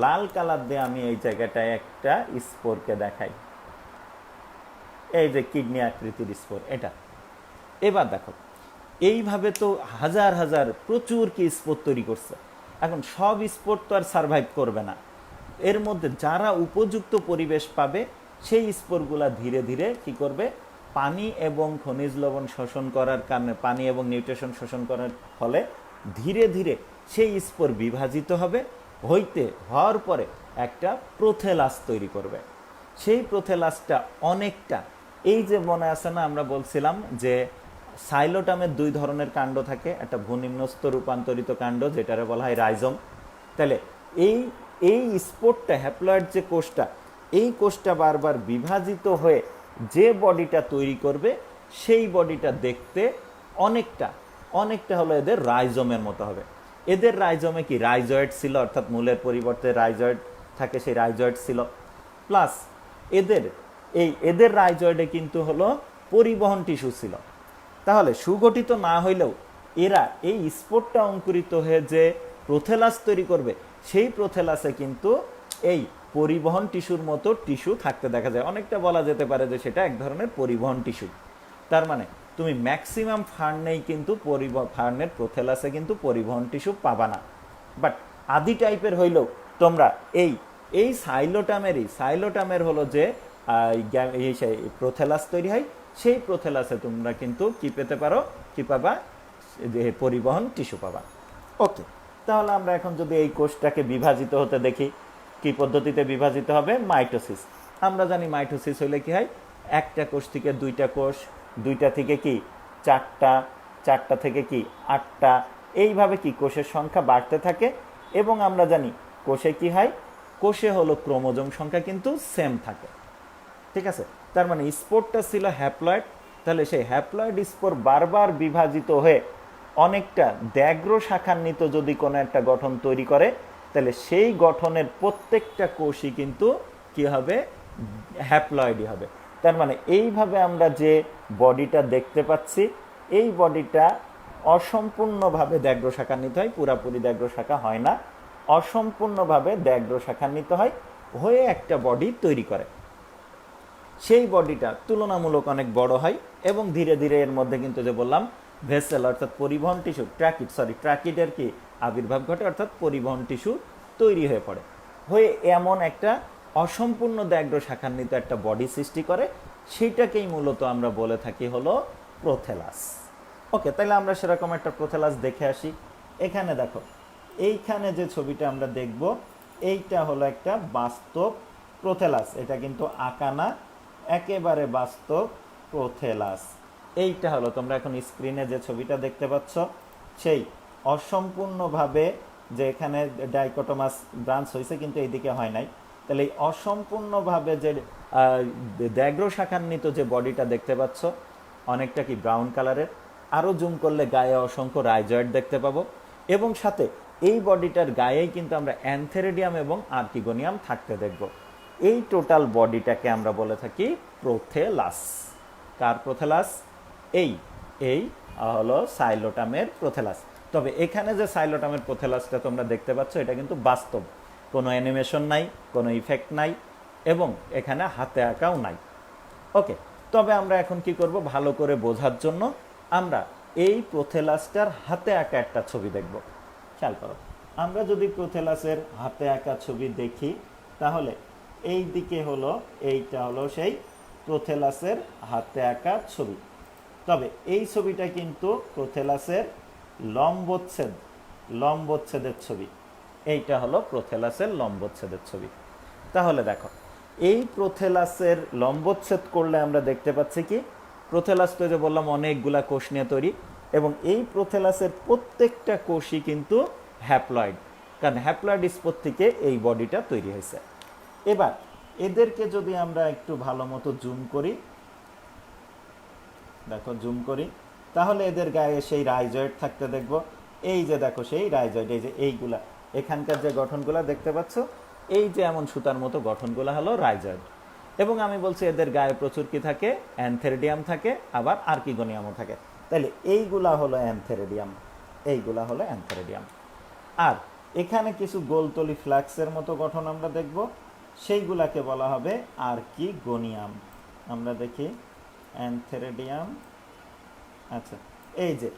লাল কালার দিয়ে আমি এই জায়গাটায় একটা স্পোরকে দেখাই, এই যে কিডনি আকৃতির স্পোর এটা। এবার দেখো এইভাবে তো হাজার হাজার প্রচুর কি স্পোর তৈরি করছে। এখন সব স্পোর তো আর সারভাইভ করবে না, এর মধ্যে যারা উপযুক্ত পরিবেশ পাবে সেই স্পোরগুলা ধীরে ধীরে কি করবে, পানি এবং খনিজ লবণ শোষণ করার কারণে, পানি এবং নিউট্রিশন শোষণ করার ফলে ধীরে ধীরে সেই স্পোর বিভাজিত হবে, হওয়ার পরে একটা প্রোথেলাস তৈরি করবে। সেই প্রোথেলাসটা অনেকটা, এই যে মনে আছে না আমরা বলছিলাম যে সাইলোটামের 2 ধরনের কাণ্ড থাকে, একটা ভূনিম্নস্থ রূপান্তরিত কাণ্ড যেটারে বলা হয় রাইজোম। তাহলে এই স্পোরটা, হ্যাপ্লয়েড যে কোষটা, এই কোষটা বারবার বিভাজিত হয়ে যে বডিটা তৈরি করবে সেই বডিটা দেখতে অনেকটা হলো এদের রাইজোমের মতো হবে। এদের রাইজোমে কি রাইজয়েড ছিল, অর্থাৎ মূলের পরিবর্তে রাইজয়েড থাকে, সেই রাইজয়েড ছিল। প্লাস এদের রাইজয়েডে কিন্তু হলো পরিবহন টিস্যু ছিল। তাহলে সুগঠিত না হইলেও এরা এই স্পোরটা অঙ্কুরিত হয়ে যে প্রোথেলাস তৈরি করবে, সেই প্রোথেলাসে কিন্তু এই পরিবহন টিস্যুর মতো টিস্যু থাকতে দেখা যায়। অনেকটা বলা যেতে পারে যে সেটা এক ধরনের পরিবহন টিস্যু। তার মানে তুমি ম্যাক্সিমাম ফার্নেই কিন্তু ফার্নের প্রোথেলাসে কিন্তু পরিবহন টিস্যু পাবা না, বাট আদি টাইপের হইলেও তোমরা এই এই সাইলোটামের হলো যে এই সেই প্রোথেলাস তৈরি হয়, সেই প্রোথেলাসে তোমরা কিন্তু কি পেতে পারো, কি পাবা, যে পরিবহন টিস্যু পাবা। ওকে, তাহলে আমরা এখন যদি এই কোষটাকে বিভাজিত হতে দেখি, কি পদ্ধতিতে বিভাজিত হবে, মাইটোসিস। আমরা জানি মাইটোসিস হলে কি হয়, একটা কোষ থেকে দুইটা কোষ, দুইটা থেকে কি চারটা, চারটা থেকে কি আটটা, এইভাবে কি কোষের সংখ্যা বাড়তে থাকে। এবং আমরা জানি কোষে কি হয়, কোষে হলো ক্রোমোজোম সংখ্যা কিন্তু সেম থাকে, ঠিক আছে। তার মানে স্পোরটা ছিল হ্যাপ্লয়েড, তাহলে সেই হ্যাপ্লয়েড স্পোর বারবার বিভাজিত হয়ে অনেকটা দ্যাগ্র শাখান্বিত যদি কোনো একটা গঠন তৈরি করে, তাহলে সেই গঠনের প্রত্যেকটা কোষই কিন্তু কি হবে, হ্যাপ্লয়েডই হবে। তার মানে এইভাবে আমরা যে বডিটা দেখতে পাচ্ছি, এই বডিটা অসম্পূর্ণভাবে দ্যাগ্র শাখান্বিত হয়, পুরাপুরি দ্যাগ্র শাখা হয় না, অসম্পূর্ণভাবে দ্যাগ্র শাখান্বিত হয়, হয়ে একটা বডি তৈরি করে। সেই বডিটা তুলনামূলক অনেক বড় হয় এবং ধীরে ধীরে এর মধ্যে কিন্তু যে বললাম ভেসেল অর্থাৎ পরিবহন টিস্যু, ট্র্যাকিডের কি আবির্ভাব ঘটে, অর্থাৎ পরিবহন টিস্যু তৈরি হয়ে পড়ে, হয়ে এমন একটা অসম্পূর্ণ দ্যাগ্র শাখান্বিত একটা বডি সৃষ্টি করে, সেইটাকেই মূলত আমরা বলে থাকি হলো প্রোথেলাস। ওকে, তাহলে আমরা সেরকম একটা প্রোথেলাস দেখে আসি। এখানে দেখো, এইখানে যে ছবিটা আমরা দেখব, এইটা হলো একটা বাস্তব প্রোথেলাস, এটা কিন্তু আঁকা না, একেবারে বাস্তব প্রোথেলাস। এইটা হলো তোমরা এখন স্ক্রিনে যে ছবিটা দেখতে পাচ্ছ, সেই অসম্পূর্ণভাবে যে এখানে ডাইকোটোমাস ব্রাঞ্চ হয়েছে কিন্তু এইদিকে হয় নাই, তাহলে এই অসম্পূর্ণভাবে যে দ্যাগ্র শাখান্বিত যে বডিটা দেখতে পাচ্ছ, অনেকটা কি ব্রাউন কালারের, আরও জুম করলে গায়ে অসংখ্য রাইজয়েড দেখতে পাবো, এবং সাথে এই বডিটার গায়েই কিন্তু আমরা অ্যানথেরিডিয়াম এবং আর্কিগোনিয়াম থাকতে দেখব। এই টোটাল বডিটাকে আমরা বলে থাকি প্রোথেলাস। কার প্রোথেলাস? এই এই হলো সাইলোটামের প্রোথেলাস। তবে এখানে যে সাইলোটামের প্রোথেলাসটা তোমরা দেখতে পাচ্ছ, এটা কিন্তু বাস্তব, কোনো অ্যানিমেশন নাই, কোনো ইফেক্ট নাই, এবং এখানে হাতে আঁকাও নাই। ওকে, তবে আমরা এখন কি করব, ভালো করে বোঝার জন্য আমরা এই প্রোথেলাসটার হাতে আঁকা একটা ছবি দেখব। খেয়াল করো, আমরা যদি প্রোথেলাসের হাতে আঁকা ছবি দেখি, তাহলে এই দিকে হলো, এইটা হলো সেই প্রোথেলাসের হাতে আঁকা ছবি। তবে এই ছবিটা কিন্তু প্রোথেলাসের লম্বচ্ছেদের ছবি। এইটা হলো প্রোথেলাসের লম্বচ্ছেদের ছবি। তাহলে দেখো, এই প্রোথেলাসের লম্বচ্ছেদ করলে আমরা দেখতে পাচ্ছি কি, প্রোথেলাস তো যে বললাম অনেকগুলা কোষ নিয়ে তৈরি, এবং এই প্রোথেলাসের প্রত্যেকটা কোষই কিন্তু হ্যাপ্লয়েড, কারণ হ্যাপ্লয়েড স্পোর থেকে এই বডিটা তৈরি হয়েছে। এবার এদেরকে যদি আমরা একটু ভালো মতো জুম করি, দেখো জুম করি, তাহলে এদের গায়ে সেই রাইজয়েড থাকতে দেখব। এই যে দেখো সেই রাইজয়েড, এই যে এইগুলা এখানকার যে গঠনগুলা দেখতে পাচ্ছ, এই যে এমন সুতার মতো গঠনগুলা হলো রাইজয়েড। এবং আমি বলছি এদের গায়ে প্রচুর কি থাকে, অ্যানথেরিডিয়াম থাকে, আবার আর্কিগোনিয়ামও থাকে। তাহলে এইগুলা হলো অ্যানথেরিডিয়াম, এইগুলা হলো অ্যানথেরিডিয়াম। আর এখানে কিছু গোলতলি ফ্ল্যাক্সের মতো গঠন আমরা দেখব, সেইগুলাকে বলা হবে আর্কিগোনিয়াম। আমরা দেখি অ্যানথেরিডিয়াম, আচ্ছা এই যে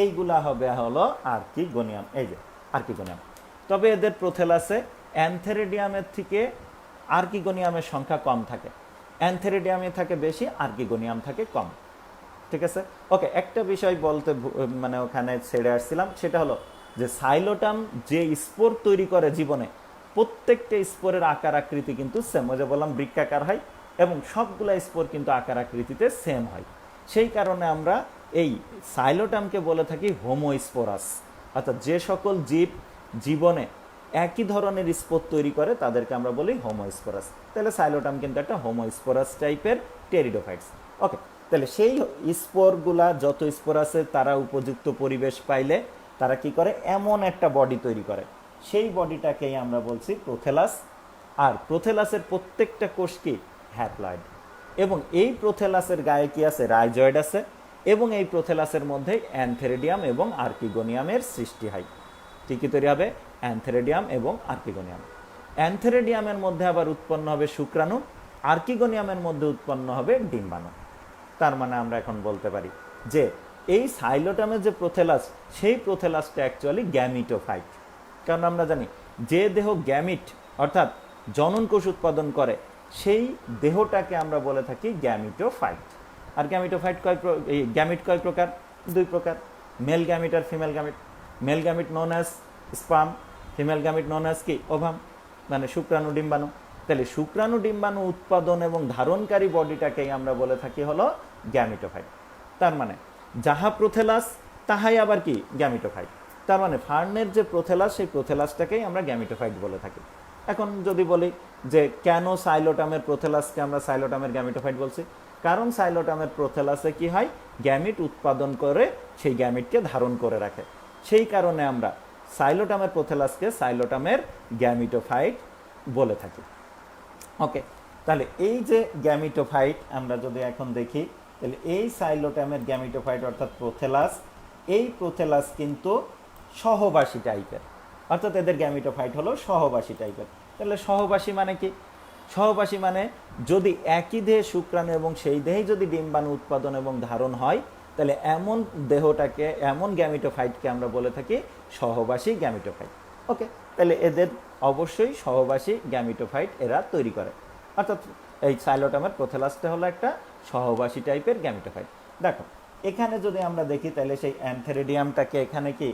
এইগুলা হবে হলো আর্কিগোনিয়াম, এই যে আর্কিগোনিয়াম। তবে এদের প্রোথেলাসে অ্যানথেরিডিয়ামের থেকে আর্কিগোনিয়ামের সংখ্যা কম থাকে, অ্যানথেরিডিয়ামে থাকে বেশি, আর্কিগোনিয়াম থাকে কম, ঠিক আছে। ওকে, একটা বিষয় বলতে মানে ওখানে ছেড়ে আসছিলাম, সেটা হলো যে সাইলোটাম যে স্পোর তৈরি করে জীবনে, প্রত্যেকটা স্পোরের আকার আকৃতি কিন্তু সেম, ওই যে বললাম বৃক্কাকার হয়, এবং সবগুলা স্পোর কিন্তু আকার আকৃতিতে সেম হয়। সেই কারণে আমরা এই সাইলোটামকে বলে থাকি হোমোস্পোরাস, অর্থাৎ যে সকল জীব জীবনে একই ধরনের স্পোর তৈরি করে তাদেরকে আমরা বলি হোমোস্পোরাস। তাহলে সাইলোটাম কিন্তু একটা হোমোস্পোরাস টাইপের টেরিডোফাইটস। ওকে, তাহলে সেই স্পোরগুলা, যত স্পোর আছে, তারা উপযুক্ত পরিবেশ পাইলে তারা কি করে, এমন একটা বডি তৈরি করে, সেই বডিটাকেই আমরা বলছি প্রোথেলাস। আর প্রোথেলাসের প্রত্যেকটা কোষ কি হ্যাপ্লয়েড, এবং এই প্রোথেলাসের গায়ে কি আছে, রাইজয়েড আছে, এবং এই প্রোথেলাসের মধ্যে অ্যানথেরিডিয়াম এবং আর্কিগোনিয়ামের সৃষ্টি হয়। ঠিকই তৈরি হবে অ্যানথেরিডিয়াম এবং আর্কিগোনিয়াম। অ্যানথেরিডিয়ামের মধ্যে আবার উৎপন্ন হবে শুক্রাণু, আর্কিগোনিয়ামের মধ্যে উৎপন্ন হবে ডিম্বাণু। তার মানে আমরা এখন বলতে পারি যে এই সাইলোটামের যে প্রোথেলাস, সেই প্রোথেলাসটা অ্যাকচুয়ালি গ্যামিটোফাইট। কারণ আমরা জানি যে দেহ গ্যামিট অর্থাৎ জনন কোষ উৎপাদন করে সেই দেহটাকে আমরা বলে থাকি গ্যামিটোফাইট। আর গ্যামিটোফাইট গ্যামিট কয় প্রকার? দুই প্রকার, মেল গ্যামিট আর female gamete. Male gamete known as sperm, female gamete known as কি? ওভাম, মানে শুক্রাণু ডিম্বাণু। তাহলে শুক্রাণু ডিম্বাণু উৎপাদন এবং ধারণকারী বডিটাকেই আমরা বলে থাকি হলো গ্যামিটোফাইট। তার মানে যাহা প্রোথেলাস তাহাই আবার কি? গ্যামিটোফাইট। তার মানে ফার্নের যে প্রোথেলাস, সেই প্রোথেলাসটাকেই আমরা গ্যামিটোফাইট বলে থাকি। এখন যদি বলি যে কেন সাইলোটামের প্রোথেলাসকে আমরা সাইলোটামের গ্যামিটোফাইট বলছি, কারণ সাইলোটামের প্রোথেলাসে কি হয়? গ্যামিট উৎপাদন করে সেই গ্যামিটকে ধারণ করে রাখে। সেই কারণে আমরা সাইলোটামের প্রোথেলাসকে সাইলোটামের গ্যামিটোফাইট বলে থাকি। ওকে, তাহলে এই যে গ্যামিটোফাইট আমরা যদি এখন দেখি, তাহলে এই সাইলোটামের গ্যামিটোফাইট অর্থাৎ প্রোথেলাস, এই প্রোথেলাস কিন্তু সহবাসী টাইপের, অর্থাৎ এদের গ্যামিটোফাইট হলো সহবাসী টাইপের। তাহলে সহবাসী মানে কি? সহবাসী মানে যদি একই দেহে শুক্রাণু এবং সেই দেহেই যদি ডিম্বাণু উৎপাদন এবং ধারণ হয়, তাহলে এমন দেহটাকে, এমন গ্যামিটোফাইটকে আমরা বলে থাকি সহবাসী গ্যামিটোফাইট। ওকে, তাহলে এদের অবশ্যই সহবাসী গ্যামিটোফাইট এরা তৈরি করে, অর্থাৎ এই সাইলোটামের প্রোথেলাসটা হলো একটা সহবাসী টাইপের গ্যামিটোফাইট। দেখো এখানে যদি আমরা দেখি, তাহলে সেই অ্যান্থেরিডিয়ামটাকে এখানে কি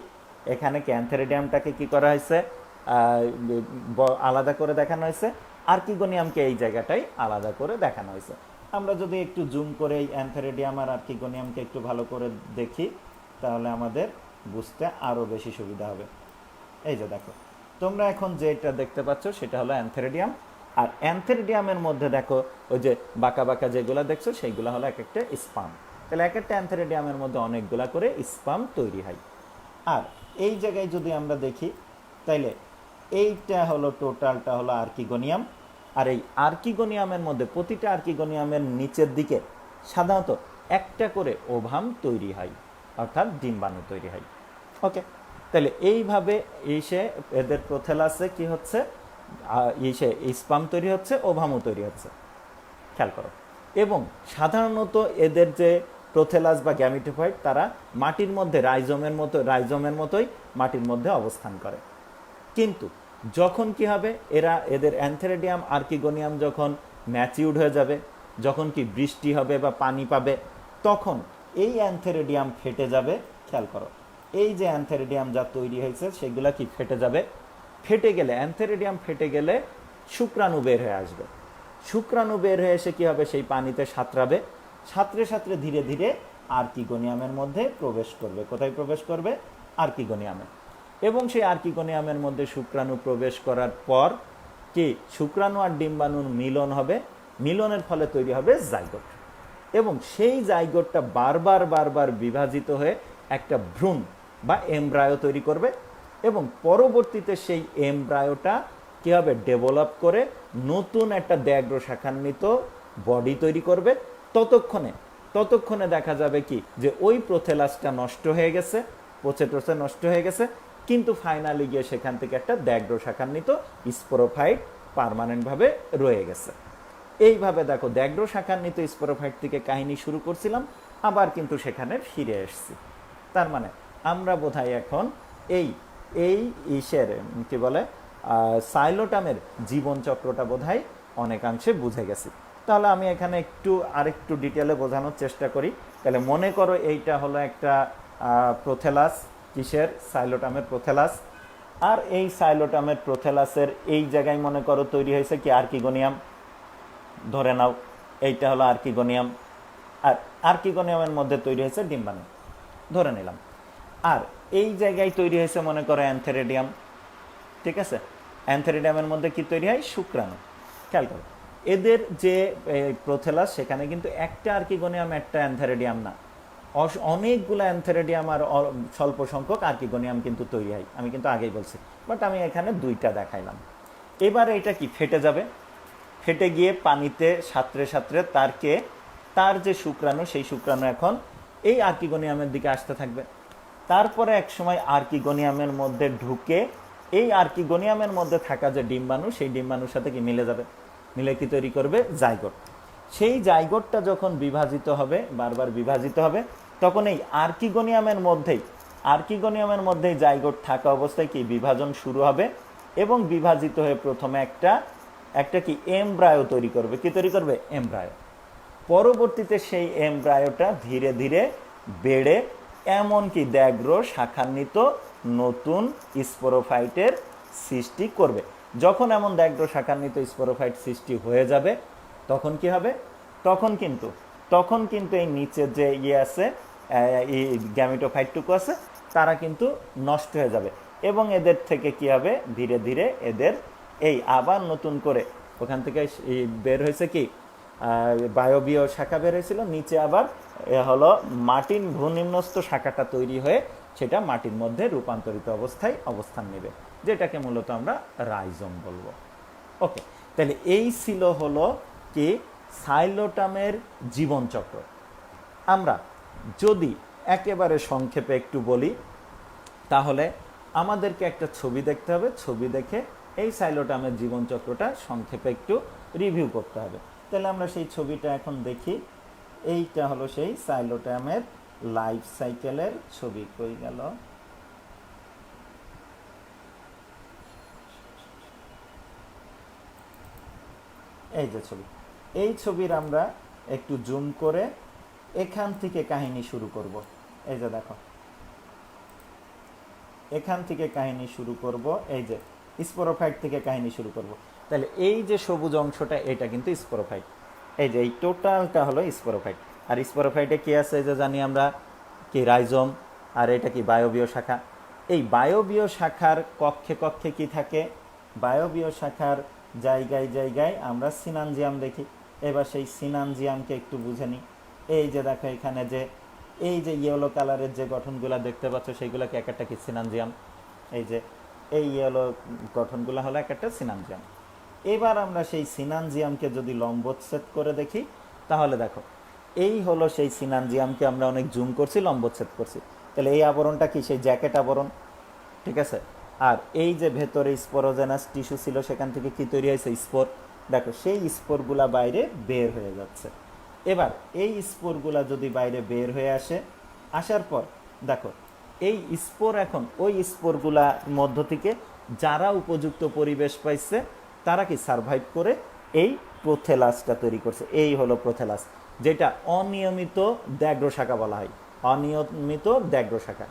অ্যান্থেরিডিয়ামটাকে কি করা হয়েছে? আলাদা করে দেখানো হয়েছে। আর্কিগোনিয়ামকে এই জায়গাটাই আলাদা করে দেখানো হয়েছে। আমরা যদি একটু জুম করে এই অ্যান্থেরিডিয়াম আর আর্কিগোনিয়ামকে একটু ভালো করে দেখি, তাহলে আমাদের বুঝতে আরও বেশি সুবিধা হবে। এই যে দেখো, তোমরা এখন যেটা দেখতে পাচ্ছ সেটা হলো অ্যান্থেরিডিয়াম। আর অ্যান্থেরিডিয়ামের মধ্যে দেখো ওই যে বাঁকা বাঁকা যেগুলো দেখছো সেইগুলো হলো এক একটা স্পাম। তাহলে এক একটা অ্যান্থেরিডিয়ামের মধ্যে অনেকগুলা করে স্পাম তৈরি হয়। আর এই জায়গায় যদি আমরা দেখি, তাইলে এইটা হলো টোটালটা হলো আর্কিগোনিয়াম। আর এই আর্কিগোনিয়ামের মধ্যে প্রতিটা আর্কিগোনিয়ামের নিচের দিকে সাধারণত একটা করে ওভাম তৈরি হয়, অর্থাৎ ডিম্বাণু তৈরি হয়। ওকে, তাহলে এইভাবে এদের প্রোথেলাসে কি হচ্ছে? স্পাম তৈরি হচ্ছে, ওভামও তৈরি হচ্ছে, খেয়াল করো। এবং সাধারণত এদের যে প্রোথেলাস বা গ্যামিটোফাইট, তারা মাটির মধ্যে রাইজোমের মতোই মাটির মধ্যে অবস্থান করে। কিন্তু যখন কি হবে, এদের অ্যান্থেরিডিয়াম আর্কিগোনিয়াম যখন ম্যাচিউরড হয়ে যাবে, যখন কি বৃষ্টি হবে বা পানি পাবে, তখন এই অ্যান্থেরিডিয়াম ফেটে যাবে। খেয়াল করো, এই যে অ্যান্থেরিডিয়াম যা তৈরি হয়েছে সেগুলা কি ফেটে যাবে। ফেটে গেলে, অ্যান্থেরিডিয়াম ফেটে গেলে শুক্রাণু বের হয়ে আসবে। শুক্রাণু বের হয়ে এসে কি হবে? সেই পানিতে সাঁতরাবে, সাঁতরে সাঁতরে ধীরে ধীরে আর্কিগোনিয়ামের মধ্যে প্রবেশ করবে। কোথায় প্রবেশ করবে? আর্কিগোনিয়ামে। এবং সেই আর্কিগোনিয়ামের মধ্যে শুক্রাণু প্রবেশ করার পর কি শুক্রাণু আর ডিম্বাণুর মিলন হবে। মিলনের ফলে তৈরি হবে জাইগোট। এবং সেই জাইগোটটা বারবার বিভাজিত হয়ে একটা ভ্রূণ বা এমব্রায়ো তৈরি করবে। এবং পরবর্তীতে সেই এমব্রায়োটা কি হবে? ডেভেলপ করে নতুন একটা দ্যাগ্র শাখান্বিত বডি তৈরি করবে। ততক্ষণে দেখা যাবে কি যে ওই প্রোথেলাসটা নষ্ট হয়ে গেছে, পচে টচে নষ্ট হয়ে গেছে, কিন্তু ফাইনালি গিয়ে সেখান থেকে একটা দ্যাগ্র শাখান্বিত স্পোরোফাইট পার্মানেন্টভাবে রয়ে গেছে। এইভাবে দেখো, দ্যাগ্র শাখান্বিত স্পোরোফাইট থেকে কাহিনী শুরু করছিলাম, আবার কিন্তু সেখানে ফিরে এসেছি। তার মানে আমরা বোধহয় এখন এই কি বলে সাইলোটামের জীবনচক্রটা বোধহয় অনেকাংশে বুঝে গেছি। তাহলে আমি এখানে আরেকটু ডিটেলে বোঝানোর চেষ্টা করি। তাহলে মনে করো এইটা হলো একটা প্রোথেলাস, কিসের? সাইলোটামের প্রোথেলাস। আর এই সাইলোটামের প্রোথেলাসের এই জায়গায় মনে করো তৈরি হয়েছে কি? আর্কিগোনিয়াম। ধরে নাও এইটা হলো আর্কিগোনিয়াম, আর আর্কিগোনিয়ামের মধ্যে তৈরি হয়েছে ডিম্বাণু, ধরে নিলাম। আর এই জায়গায় তৈরি হয়েছে মনে করো অ্যান্থেরিডিয়াম। ঠিক আছে, অ্যান্থেরিডিয়ামের মধ্যে কি তৈরি হয়? শুক্রাণু। খেয়াল করো, এদের যে প্রোথেলাস, সেখানে কিন্তু একটা আর্কিগোনিয়াম একটা অ্যান্থেরিডিয়াম না, অনেকগুলো অ্যান্থেরিডিয়াম আর স্বল্প সংখ্যক আর্কিগোনিয়াম কিন্তু তৈরি হয়। আমি কিন্তু আগেই বলছি, বাট আমি এখানে দুইটা দেখাইলাম। এবার এটা কি ফেটে যাবে, ফেটে গিয়ে পানিতে সাঁতরে সাঁতরে তার যে শুক্রাণু, সেই শুক্রাণু এখন এই আর্কিগোনিয়ামের দিকে আসতে থাকবে। তারপরে এক সময় আর্কিগোনিয়ামের মধ্যে ঢুকে এই আর্কিগোনিয়ামের মধ্যে থাকা যে ডিম্বাণু, সেই ডিম্বাণুর সাথে কি মিলে যাবে, মিলে কি তৈরি করবে? জাইগোট। সেই জাইগোটটা যখন বিভাজিত হবে, বারবার বিভাজিত হবে, তখন এই আর্কিগোনিয়ামের মধ্যেই জাইগোট থাকা অবস্থায় কি বিভাজন শুরু হবে। এবং বিভাজিত হয়ে প্রথমে একটা একটা কি এমব্রায়ো তৈরি করবে। কি তৈরি করবে? এমব্রায়ো। পরবর্তীতে সেই এমব্রায়োটা ধীরে ধীরে বেড়ে এমনকি দ্যাগ্র শাখান্বিত নতুন স্পোরোফাইটের সৃষ্টি করবে। যখন এমন দ্যাগ্র শাখান্বিত স্পোরোফাইট সৃষ্টি হয়ে যাবে তখন কি হবে? তখন কিন্তু এই নিচের যে আছে এই গ্যামেটোফাইটটুকু আছে তারা কিন্তু নষ্ট হয়ে যাবে এবং এদের থেকে কি হবে? ধীরে ধীরে এদের এই আবার নতুন করে ওখান থেকে বের হয়েছে কি বায়বীয় শাখা বের হয়েছিল, নিচে আবার হলো মাটির ভূনিম্নস্থ শাখাটা তৈরি হয়ে সেটা মাটির মধ্যে রূপান্তরিত অবস্থায় অবস্থান নেবে, যেটাকে মূলত আমরা রাইজোম বলবো। ওকে, তাহলে এই ছিল হলো কি সাইলোটামের জীবনচক্র। আমরা যদি একেবারে সংক্ষেপে একটু বলি তাহলে আমাদেরকে একটা ছবি দেখতে হবে, ছবি দেখে এই সাইলোটামের জীবনচক্রটা সংক্ষেপে একটু রিভিউ করতে হবে। তাহলে আমরা সেই ছবিটা এখন দেখি। এইটা হলো সেই সাইলোটামের লাইফ সাইকেলের ছবি। কই গেল? এই যে ছবি, এই ছবির আমরা একটু জুম করে এখান থেকে কাহিনী শুরু করব। এই যে দেখো, এখান থেকে কাহিনী শুরু করব, এই যে স্পোরোফাইট থেকে কাহিনী শুরু করব। তাহলে এই যে সবুজ অংশটা এটা কিন্তু স্পোরোফাইট, এই যে এই টোটালটা হলো স্পোরোফাইট। আর স্পোরোফাইটে কি আছে যে জানি আমরা কি রাইজোম, আর এটা কি বায়বীয় শাখা। এই বায়বীয় শাখার কক্ষে কক্ষে কি থাকে? বায়বীয় শাখার জায়গায় জায়গায় আমরা সিনানজিয়াম দেখি। এবার সেই সিনানজিয়ামকে একটু বুঝে নিই। এই যে দেখো এখানে যে এই যে ইয়েলো কালারের যে গঠনগুলা দেখতে পাচ্ছ সেইগুলোকে এক একটা কি সিনানজিয়াম। এই যে এই ইয়েলো গঠনগুলো হলো এক একটা সিনানজিয়াম। এবার আমরা সেই সিনানজিয়ামকে যদি লম্বচ্ছেদ করে দেখি তাহলে দেখো এই হলো সেই সিনানজিয়ামকে আমরা অনেক জুম করছি, লম্বচ্ছেদ করছি। তাহলে এই আবরণটা কি? সেই জ্যাকেট আবরণ, ঠিক আছে। আর এই যে ভেতরে স্পোরোজেনাস টিস্যু ছিল সেখান থেকে কি তৈরি হয়েছে? স্পোর। দেখো সেই স্পোরগুলা বাইরে বের হয়ে যাচ্ছে। এবার এই স্পোরগুলা যদি বাইরে বের হয়ে আসে, আসার পর দেখো এই স্পোর এখন ওই স্পোরগুলার মধ্য থেকে যারা উপযুক্ত পরিবেশ পাইছে তারা কি সারভাইভ করে এই প্রোথেলাসটা তৈরি করছে। এই হলো প্রোথেলাস, যেটা অনিয়মিত দ্যাগ্র শাখা বলা হয়। অনিয়মিত দ্যাগ্র শাখা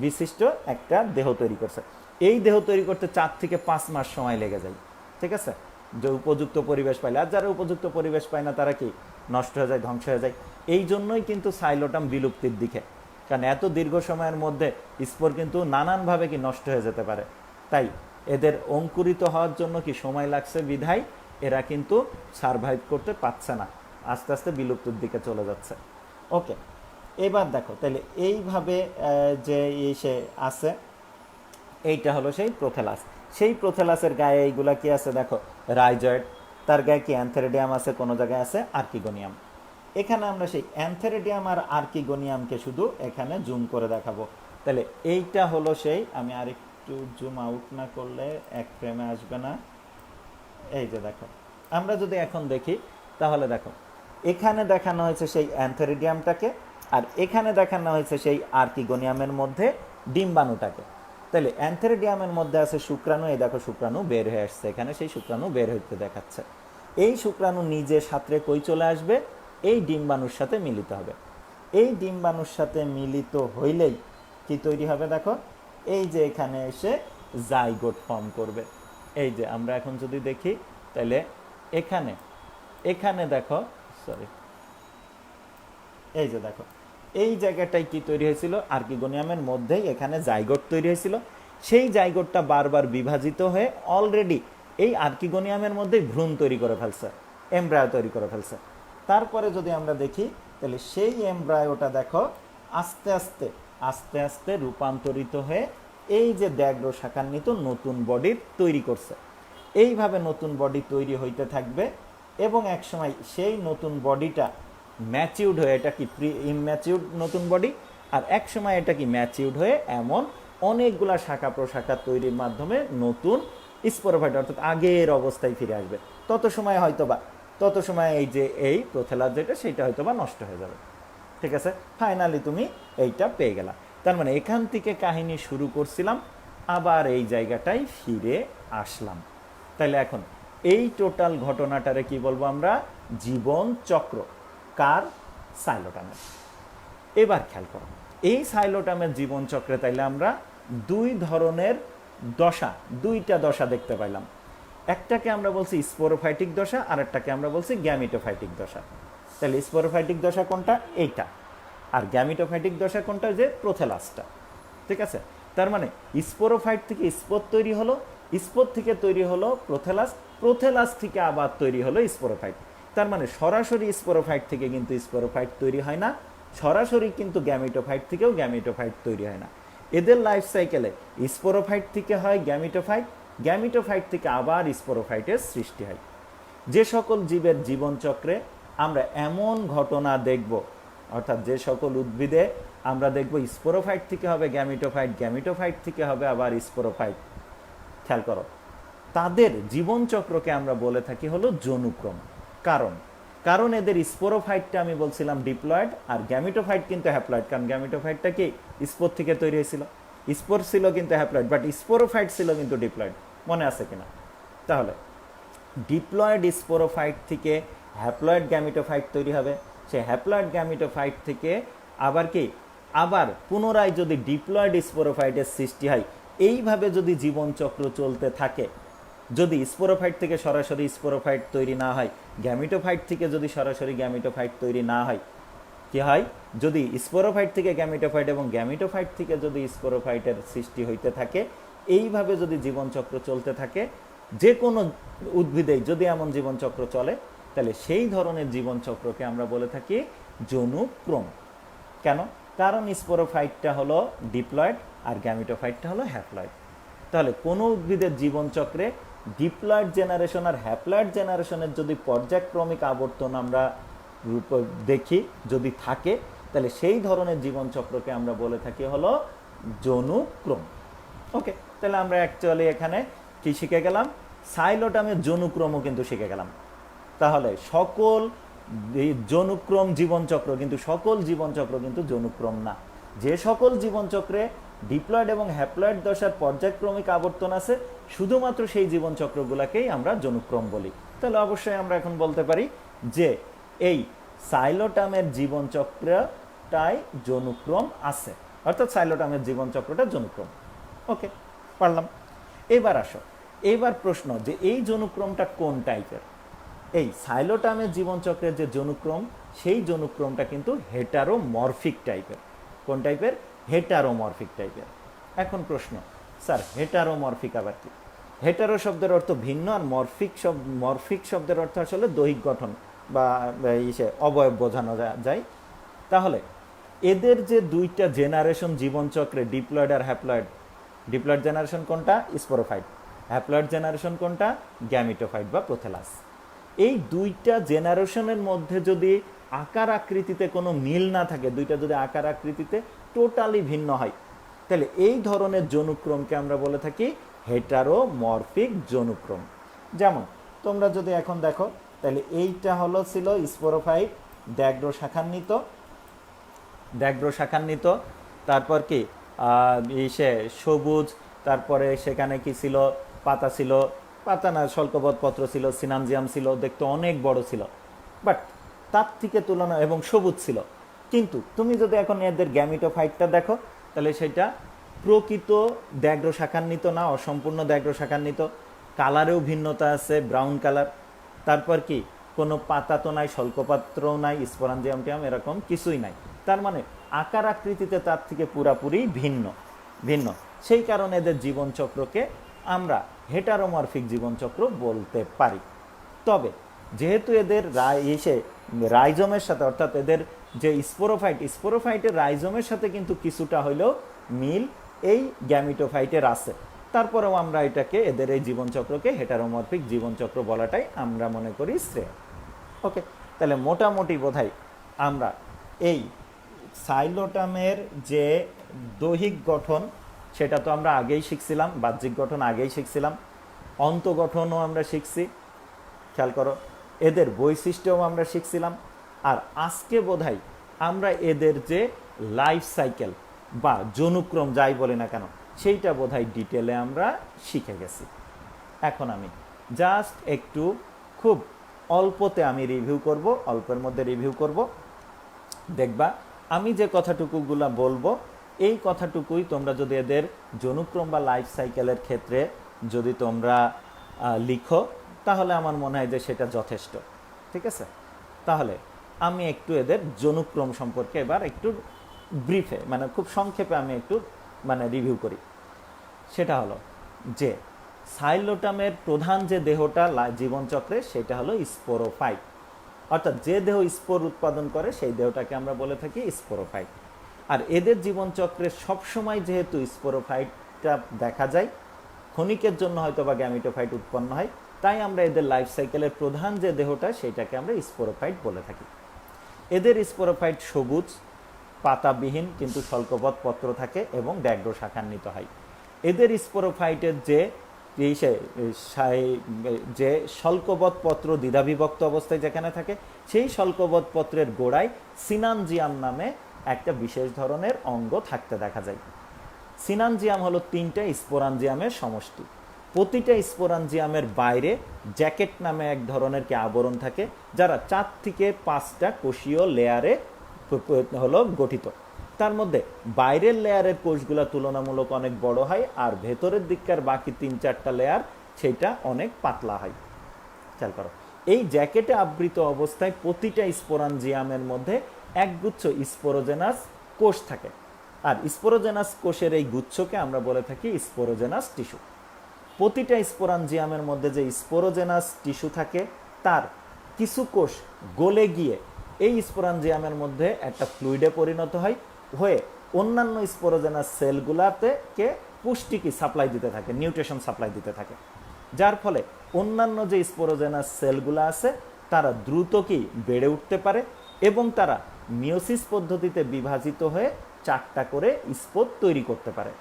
বিশিষ্ট একটা দেহ তৈরি করছে। এই দেহ তৈরি করতে 4 থেকে 5 মাস সময় লেগে যায়, ঠিক আছে, যে উপযুক্ত পরিবেশ পাইলে। আর যারা উপযুক্ত পরিবেশ পায় না তারা কি নষ্ট হয়ে যায়, ধ্বংস হয়ে যায়। এই জন্যই কিন্তু সাইলোটাম বিলুপ্তির দিকে, কারণ এত দীর্ঘ সময়ের মধ্যে স্পোর কিন্তু নানানভাবে কি নষ্ট হয়ে যেতে পারে। তাই এদের অঙ্কুরিত হওয়ার জন্য কি সময় লাগছে, বিধায় এরা কিন্তু সারভাইভ করতে পারছে না, আস্তে আস্তে বিলুপ্তির দিকে চলে যাচ্ছে। ওকে, এবার দেখো তাহলে এইভাবে যে এসে আছে, এইটা হলো সেই প্রোথেলাস। সেই প্রোথেলাসের গায়ে এইগুলা কি আছে দেখো? রাইজয়েড। তার গায়ে কি অ্যান্থেরিডিয়াম আছে, কোনো জায়গায় আছে আর্কিগোনিয়াম। এখানে আমরা সেই অ্যান্থেরিডিয়াম আর আর্কিগোনিয়ামকে শুধু এখানে জুম করে দেখাবো। তাহলে এইটা হলো সেই, আমি আরেকটু জুম আউট না করলে এক ফ্রেমে আসবে না। এই যে দেখো, আমরা যদি এখন দেখি তাহলে দেখো এখানে দেখানো হয়েছে সেই অ্যান্থেরিডিয়ামটাকে, আর এখানে দেখানো হয়েছে সেই আর্কিগোনিয়ামের মধ্যে ডিম্বাণুটাকে। তাহলে অ্যান্থেরিডিয়ামের মধ্যে আছে শুক্রাণু। এই দেখো শুক্রাণু বের হয়ে আসছে, এখানে সেই শুক্রাণু বের হইতে দেখাচ্ছে। এই শুক্রাণু নিজে সাঁতরে কই চলে আসবে? এই ডিম্বাণুর সাথে মিলিত হবে। এই ডিম্বাণুর সাথে মিলিত হইলেই কি তৈরি হবে দেখো? এই যে এখানে এসে জাইগোট ফর্ম করবে। এই যে আমরা এখন যদি দেখি তাহলে এখানে দেখো, সরি, এই যে দেখো এই জায়গাটায় কি তৈরি হয়েছিল? আর্কিগোনিয়ামের মধ্যেই এখানে জাইগোট তৈরি হয়েছিল। সেই জাইগোটটা বারবার বিভাজিত হয়ে অলরেডি এই আর্কিগোনিয়ামের মধ্যেই ভ্রূণ তৈরি করে ফেলছে, এমব্রায়ো তৈরি করে ফেলছে। তারপরে যদি আমরা দেখি তাহলে সেই এমব্রায়োটা দেখো আস্তে আস্তে আস্তে আস্তে রূপান্তরিত হয়ে এই যে দ্যাগ্র শাখান্বিত নতুন বডি তৈরি করছে। এইভাবে নতুন বডি তৈরি হইতে থাকবে এবং একসময় সেই নতুন বডিটা ম্যাচিউড হয়ে, এটা কি প্রি ইম্যাচিউড নতুন বডি, আর এক সময় এটা কি ম্যাচিউড হয়ে এমন অনেকগুলা শাখা প্রশাখা তৈরির মাধ্যমে নতুন স্পোরোফাইট অর্থাৎ আগের অবস্থায় ফিরে আসবে। তত সময় এই যে এই প্রোথেলাস যেটা সেটা হয়তোবা নষ্ট হয়ে যাবে। ঠিক আছে, ফাইনালি তুমি এইটা পেয়ে গেলা। তার মানে এখান থেকে কাহিনী শুরু করছিলাম, আবার এই জায়গাটায় ফিরে আসলাম। তাহলে এখন এই টোটাল ঘটনাটারে কি বলবো আমরা? জীবন চক্র। কার? সাইলোটামের। এবার খেয়াল করো, এই সাইলোটামের জীবন চক্রে তাইলে আমরা দুই ধরনের দশা, দুইটা দশা দেখতে পাইলাম। একটাকে আমরা বলছি স্পোরোফাইটিক দশা, আর একটাকে আমরা বলছি গ্যামিটোফাইটিক দশা। তাহলে স্পোরোফাইটিক দশা কোনটা? এইটা। আর গ্যামিটোফাইটিক দশা কোনটা? যে প্রোথেলাসটা। ঠিক আছে, তার মানে স্পোরোফাইট থেকে স্পোর তৈরি হলো, স্পোর থেকে তৈরি হলো প্রোথেলাস, প্রোথেলাস থেকে আবার তৈরি হলো স্পোরোফাইট। তার মানে সরাসরি স্পোরোফাইট থেকে কিন্তু স্পোরোফাইট তৈরি হয় না, সরাসরি কিন্তু গ্যামিটোফাইট থেকেও গ্যামিটোফাইট তৈরি হয় না। এদের লাইফ সাইকেলে স্পোরোফাইট থেকে হয় গ্যামিটোফাইট, গ্যামিটোফাইট থেকে আবার স্পোরোফাইটের সৃষ্টি হয়। যে সকল জীবের জীবনচক্রে আমরা এমন ঘটনা দেখব, অর্থাৎ যে সকল উদ্ভিদে আমরা দেখব স্পোরোফাইট থেকে হবে গ্যামিটোফাইট, গ্যামিটোফাইট থেকে হবে আবার স্পোরোফাইট, খেয়াল করো, তাদের জীবনচক্রকে আমরা বলে থাকি হলো জনুক্রম। কারণ এদের স্পোরোফাইটটা আমি বলছিলাম ডিপ্লয়েড, আর গ্যামিটোফাইট কিন্তু হ্যাপ্লয়েড। কারণ গ্যামিটোফাইটটা কি? স্পোর থেকে তৈরি হয়েছিল, স্পোর ছিল কিন্তু হ্যাপ্লয়েড, বাট স্পোরোফাইট ছিল কিন্তু ডিপ্লয়েড। মনে আছে কিনা? তাহলে ডিপ্লয়েড স্পোরোফাইট থেকে হ্যাপ্লয়েড গ্যামিটোফাইট তৈরি হবে, সে হ্যাপ্লয়েড গ্যামিটোফাইট থেকে আবার কি? আবার পুনরায় যদি ডিপ্লয়েড স্পোরোফাইটের সৃষ্টি হয়, এইভাবে যদি জীবনচক্র চলতে থাকে, যদি স্পোরোফাইট থেকে সরাসরি স্পোরোফাইট তৈরি না হয়, গ্যামিটোফাইট থেকে যদি সরাসরি গ্যামিটোফাইট তৈরি না হয়, কি হয়? যদি স্পোরোফাইট থেকে গ্যামিটোফাইট এবং গ্যামিটোফাইট থেকে যদি স্পোরোফাইটের সৃষ্টি হইতে থাকে, এইভাবে যদি জীবনচক্র চলতে থাকে, যে কোনো উদ্ভিদেই যদি এমন জীবনচক্র চলে, তাহলে সেই ধরনের জীবনচক্রকে আমরা বলে থাকি জনুক্রম। কেন? কারণ স্পোরোফাইটটা হলো ডিপ্লয়েড আর গ্যামিটোফাইটটা হলো হ্যাপ্লয়েড। তাহলে কোনো উদ্ভিদের জীবনচক্রে ডিপ্লয়েড জেনারেশন আর হ্যাপ্লয়েড জেনারেশনের যদি পর্যায়ক্রমিক আবর্তন আমরা দেখি, যদি থাকে, তাহলে সেই ধরনের জীবনচক্রকে আমরা বলে থাকি হলো জনুক্রম। ওকে, তাহলে আমরা অ্যাকচুয়ালি এখানে কি শিখে গেলাম? সাইলোটামের জনুক্রমও কিন্তু শিখে গেলাম। তাহলে সকল জনুক্রম জীবনচক্র, কিন্তু সকল জীবনচক্র কিন্তু জনুক্রম না। যে সকল জীবনচক্রে ডিপ্লয়েড এবং হ্যাপ্লয়েড দশার পর্যায়ক্রমিক আবর্তন আছে, শুধুমাত্র সেই জীবনচক্রগুলোকেই আমরা জনুক্রম বলি। তাহলে অবশ্যই আমরা এখন বলতে পারি যে এই সাইলোটামের জীবনচক্রটাই জনুক্রম আছে, অর্থাৎ সাইলোটামের জীবনচক্রটা জনুক্রম। ওকে, পারলাম। এবার আসো, এবার প্রশ্ন যে এই জনুক্রমটা কোন টাইপের? এই সাইলোটামের জীবনচক্রের যে জনুক্রম, সেই জনুক্রমটা কিন্তু হেটারোমরফিক টাইপের। কোন টাইপের? হেটারোমরফিক টাইপের। এখন প্রশ্ন, স্যার হেটারোমরফিক আবার কি? হেটারো শব্দের অর্থ ভিন্ন, আর মরফিক শব্দের অর্থ আসলে দৈহিক গঠন বা অবয়ব বোঝানো যায়। তাহলে এদের যে দুইটা জেনারেশন জীবনচক্রে, ডিপ্লয়েড আর হ্যাপ্লয়েড, ডিপ্লয়েড জেনারেশন কোনটা? স্পোরোফাইট। হ্যাপ্লয়েড জেনারেশন কোনটা? গ্যামিটোফাইট বা প্রোথেলাস। এই দুইটা জেনারেশনের মধ্যে যদি আকার আকৃতিতে কোনো মিল না থাকে, দুইটা যদি আকার আকৃতিতে টোটালি ভিন্ন হয়, তাহলে এই ধরনের জনুক্রমকে আমরা বলে থাকি হেটারোমরফিক জনুক্রম। যেমন তোমরা যদি এখন দেখো, তাহলে এইটা হলো ছিল স্পোরোফাইট, দ্যাগ্র শাখান্বিত, তারপর কি সবুজ, তারপরে সেখানে কি ছিল? পাতা ছিল, পাতা না, স্বল্পবৎ পত্র ছিল, সিনানজিয়াম ছিল, দেখতে অনেক বড় ছিল, বাট তার থেকে তুলনা, এবং সবুজ ছিল। কিন্তু তুমি যদি এখন এদের গ্যামিটোফাইটটা দেখো, তাহলে সেটা প্রকৃত দ্যাগ্র শাখান্বিত না, অসম্পূর্ণ দ্যাগ্র শাখান্বিত। কালারেও ভিন্নতা আছে, ব্রাউন কালার। তারপর কি? কোনো পাতা তো নাই, স্বল্পপাত্রও নাই, স্পোরাঞ্জিয়াম এরকম কিছুই নাই। তার মানে আকার আকৃতিতে তার থেকে পুরাপুরি ভিন্ন। সেই কারণে এদের জীবনচক্রকে আমরা হেটারোমরফিক জীবনচক্র বলতে পারি। তবে যেহেতু এদের রাইজোমের সাথে, অর্থাৎ এদের যে স্পোরোফাইটের রাইজোমের সাথে কিন্তু কিছুটা হইলেও মিল এই গ্যামিটোফাইটের আছে, তারপরেও আমরা এটাকে, এদের এই জীবনচক্রকে হেটারোমরফিক জীবনচক্র বলাটাই আমরা মনে করি শ্রেয়। ওকে, তাহলে মোটামুটি বোধহয় আমরা এই সাইলোটামের যে দৈহিক গঠন, সেটা তো আমরা আগেই শিখছিলাম, বাহ্যিক গঠন আগেই শিখছিলাম, অন্তগঠনও আমরা শিখছি, খেয়াল করো, এদের বৈশিষ্ট্যও আমরা শিখছিলাম। আর আজকে বোধহয় আমরা এদের যে লাইফ সাইকেল বা জনুক্রম যাই বলি না কেন, সেইটা বোধহয় ডিটেলে আমরা শিখে গেছি। এখন আমি জাস্ট একটু খুব অল্পতে আমি রিভিউ করব, অল্পের মধ্যে রিভিউ করব। দেখবা আমি যে কথাটুকুগুলো বলবো এই কথাটুকুই তোমরা যদি এদের জনুক্রম বা লাইফ সাইকেলের ক্ষেত্রে যদি তোমরা লিখো তাহলে আমার মনে হয় যে সেটা যথেষ্ট। ঠিক আছে, তাহলে আমি একটু এদের জনুক্রম সম্পর্কে এবার একটু ব্রিফে মানে খুব সংক্ষেপে আমি একটু মানে রিভিউ করি। সেটা হলো যে সাইলোটামের প্রধান যে দেহটা জীবনচক্রে সেটা হলো স্পোরোফাইট, অর্থাৎ যে দেহ স্পোর উৎপাদন করে সেই দেহটাকে আমরা বলে থাকি স্পোরোফাইট। আর এদের জীবনচক্রে সবসময় যেহেতু স্পোরোফাইটটা দেখা যায়, ক্ষণিকের জন্য হয়তো বা গ্যামিটোফাইট উৎপন্ন হয়, তাই আমরা এদের লাইফ সাইকেলের প্রধান যে দেহটা সেটাকে আমরা স্পোরোফাইট বলে থাকি। এদের স্পোরোফাইট সবুজ পাতাবিহীন কিন্তু স্বল্পপদ পত্র থাকে এবং ব্যাঘ্র শাখান্বিত হয়। এদের স্পোরোফাইটের যে স্বল্পবৎ পত্র দ্বিধাবিভক্ত অবস্থায় যেখানে থাকে সেই স্বল্পবৎ পত্রের গোড়ায় সিনানজিয়াম নামে একটা বিশেষ ধরনের অঙ্গ থাকতে দেখা যায়। সিনানজিয়াম হলো 3টা স্পোরানজিয়ামের সমষ্টি। প্রতিটা স্পোরানজিয়ামের বাইরে জ্যাকেট নামে এক ধরনের কি আবরণ থাকে, যারা 4 থেকে 5টা কোষীয় লেয়ারে হলো গঠিত। তার মধ্যে বাইরের লেয়ারের কোষগুলো তুলনামূলক অনেক বড় হয়, আর ভেতরের দিককার বাকি 3-4টা লেয়ার সেটা অনেক পাতলা হয়। খেয়াল করো, এই জ্যাকেটে আবৃত অবস্থায় প্রতিটা স্পোরানজিয়ামের মধ্যে একগুচ্ছ স্পোরোজেনাস কোষ থাকে, আর স্পোরোজেনাস কোষের এই গুচ্ছকে আমরা বলে থাকি স্পোরোজেনাস টিস্যু। প্রতিটা স্পোরানজিয়ামের মধ্যে যে স্পোরোজেনাস টিস্যু থাকে তার কিছু কোষ গলে গিয়ে এই স্পোরানজিয়ামের মধ্যে একটা ফ্লুইডে পরিণত হয়ে অন্যান্য স্পোরোজেনাস সেলগুলাতে পুষ্টি সাপ্লাই দিতে থাকে, নিউট্রিশন সাপ্লাই দিতে থাকে, যার ফলে অন্যান্য যে স্পোরোজেনাস সেলগুলো আছে তারা দ্রুত বেড়ে উঠতে পারে এবং তারা মিওসিস পদ্ধতিতে বিভাজিত হয়ে 4টা করে স্পোর তৈরি করতে পারে।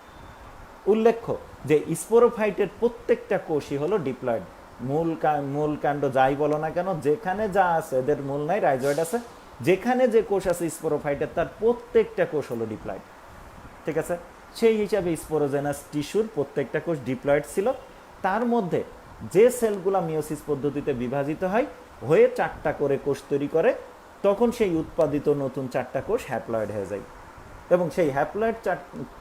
উল্লেখ্য যে স্পোরোফাইটের প্রত্যেকটা কোষই হলো ডিপ্লয়েড। মূল কাণ্ড যাই বলো না কেন, যেখানে যা আছে, এদের মূল নাই, রাইজয়েড আছে, যেখানে যে কোষ আছে স্পোরোফাইটের তার প্রত্যেকটা কোষ হলো ডিপ্লয়েড। ঠিক আছে, সেই হিসাবে স্পোরোজেনাস টিস্যুর প্রত্যেকটা কোষ ডিপ্লয়েড ছিল। তার মধ্যে যে সেলগুলা মিওসিস পদ্ধতিতে বিভাজিত হয়ে 4টা করে কোষ তৈরি করে, তখন সেই উৎপাদিত নতুন 4টা কোষ হ্যাপ্লয়েড হয়ে যায় এবং সেই হ্যাপ্লয়েড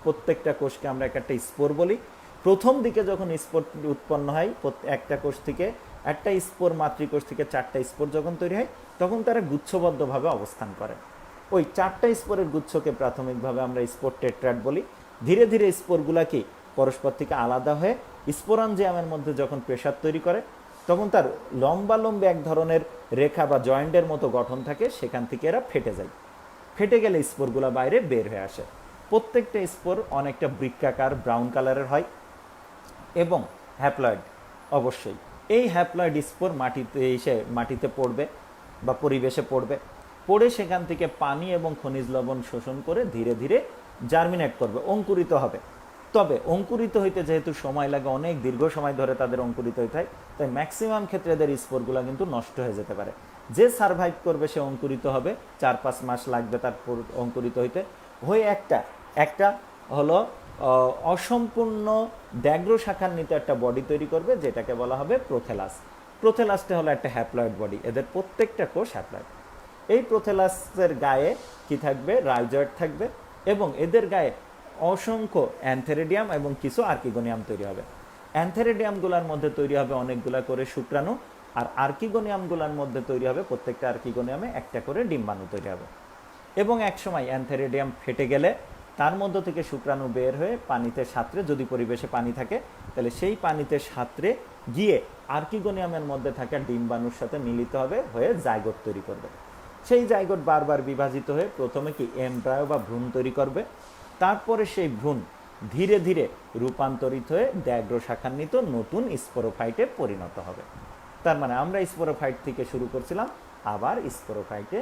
প্রত্যেকটা কোষকে আমরা একটা স্পোর বলি। প্রথম দিকে যখন স্পোর উৎপন্ন হয় একটা কোষ থেকে, একটা স্পোর মাতৃকোষ থেকে 4টা স্পোর যখন তৈরি হয় তখন তারা গুচ্ছবদ্ধভাবে অবস্থান করে। ওই 4টা স্পোরের গুচ্ছকে প্রাথমিকভাবে আমরা স্পোর টেট্রাড বলি। ধীরে ধীরে স্পোরগুলা পরস্পর থেকে আলাদা হয়ে স্পোরানজিয়ামের মধ্যে যখন প্রেসার তৈরি করে তখন তার লম্বা এক ধরনের রেখা বা জয়েন্টের মতো গঠন থাকে, সেখান থেকে এরা ফেটে যায়। ফেটে গেলে স্পোরগুলো বাইরে বের হয়ে আসে। প্রত্যেকটা স্পোর অনেকটা বৃত্তাকার ব্রাউন কালারের হয় এবং হ্যাপ্লয়েড। অবশ্যই এই হ্যাপ্লয়েড স্পোর মাটিতে পড়বে বা পরিবেশে পড়ে সেখান থেকে পানি এবং খনিজ লবণ শোষণ করে ধীরে ধীরে জার্মিনেট করবে, অঙ্কুরিত হবে। তবে অঙ্কুরিত হইতে যেহেতু সময় লাগে, অনেক দীর্ঘ সময় ধরে তাদের অঙ্কুরিত হইতে হয়, তাই ম্যাক্সিমাম ক্ষেত্রে এদের স্পোরগুলো কিন্তু নষ্ট হয়ে যেতে পারে। যে সারভাইভ করবে সে অঙ্কুরিত হবে, 4-5 মাস লাগবে তার অঙ্কুরিত হয়ে একটা হলো অসম্পূর্ণ ব্যাঘ্র শাখান্বিত একটা বডি তৈরি করবে, যেটাকে বলা হবে প্রোথেলাস। প্রোথেলাসটা হলো একটা হ্যাপ্লয়েড বডি, এদের প্রত্যেকটা কোষ হ্যাপ্লয়েড। এই প্রোথেলাসের গায়ে কি থাকবে? রাইজয়েড থাকবে এবং এদের গায়ে অসংখ্য অ্যান্থেরিডিয়াম এবং কিছু আর্কিগোনিয়াম তৈরি হবে। অ্যান্থেরিডিয়ামগুলোর মধ্যে তৈরি হবে অনেকগুলা করে শুক্রাণু, আর আর্কিগোনিয়ামগুলোর মধ্যে তৈরি হবে প্রত্যেকটা আর্কিগোনিয়ামে একটা করে ডিম্বাণু তৈরি হবে। এবং একসময় অ্যান্থেরিডিয়াম ফেটে গেলে তার মধ্য থেকে শুক্রাণু বের হয়ে পানিতে সাঁতরে, যদি পরিবেশে পানি থাকে তাহলে সেই পানিতে সাঁতরে গিয়ে আর্কিগোনিয়ামের মধ্যে থাকা ডিম্বাণুর সাথে মিলিত হয়ে জাইগোট তৈরি করবে। সেই জাইগোট বারবার বিভাজিত হয়ে প্রথমে এমব্রায়ো বা ভ্রূণ তৈরি করবে, তারপরে সেই ভ্রূণ ধীরে ধীরে রূপান্তরিত হয়ে ব্যাঘ্র শাখান্বিত নতুন স্পোরোফাইটে পরিণত হবে। তার মানে আমরা স্পোরোফাইট থেকে শুরু করছিলাম, আবার স্পোরোফাইটে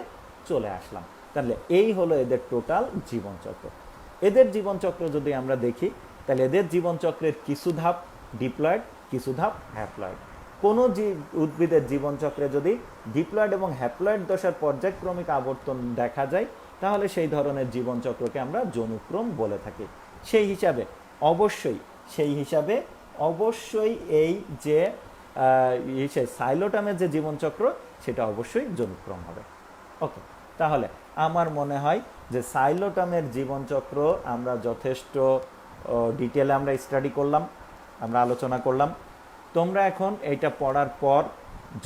চলে আসলাম। তাহলে এই হলো এদের টোটাল জীবনচক্র। এদের জীবনচক্র যদি আমরা দেখি তাহলে এদের জীবনচক্রের কিছু ধাপ ডিপ্লয়েড, কিছু ধাপ হ্যাপ্লয়েড। কোনো উদ্ভিদের জীবনচক্রে যদি ডিপ্লয়েড এবং হ্যাপ্লয়েড দশার পর্যায়ক্রমিক আবর্তন দেখা যায় তাহলে সেই ধরনের জীবনচক্রকে আমরা জনুক্রম বলে থাকি। সেই হিসাবে অবশ্যই এই যে সাইলোটামের যে জীবনচক্র সেটা অবশ্যই জনুক্রম হবে। ওকে, তাহলে আমার মনে হয় যে সাইলোটামের জীবনচক্র আমরা যথেষ্ট ডিটেলে আমরা স্টাডি করলাম, আমরা আলোচনা করলাম। তোমরা এখন এইটা পড়ার পর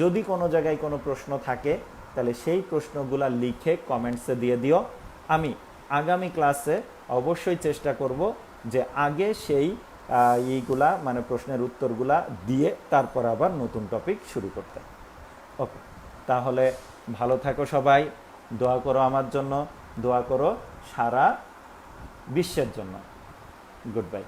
যদি কোনো জায়গায় কোনো প্রশ্ন থাকে তাহলে সেই প্রশ্নগুলা লিখে কমেন্টসে দিয়ে দিও। আমি আগামী ক্লাসে অবশ্যই চেষ্টা করব যে আগে সেই এইগুলা মানে প্রশ্নের উত্তরগুলা দিয়ে তারপর আবার নতুন টপিক শুরু করতে। ওকে, তাহলে ভালো থাকো সবাই, দোয়া করো আমার জন্য, দোয়া করো সারা বিশ্বের জন্য। Good bye.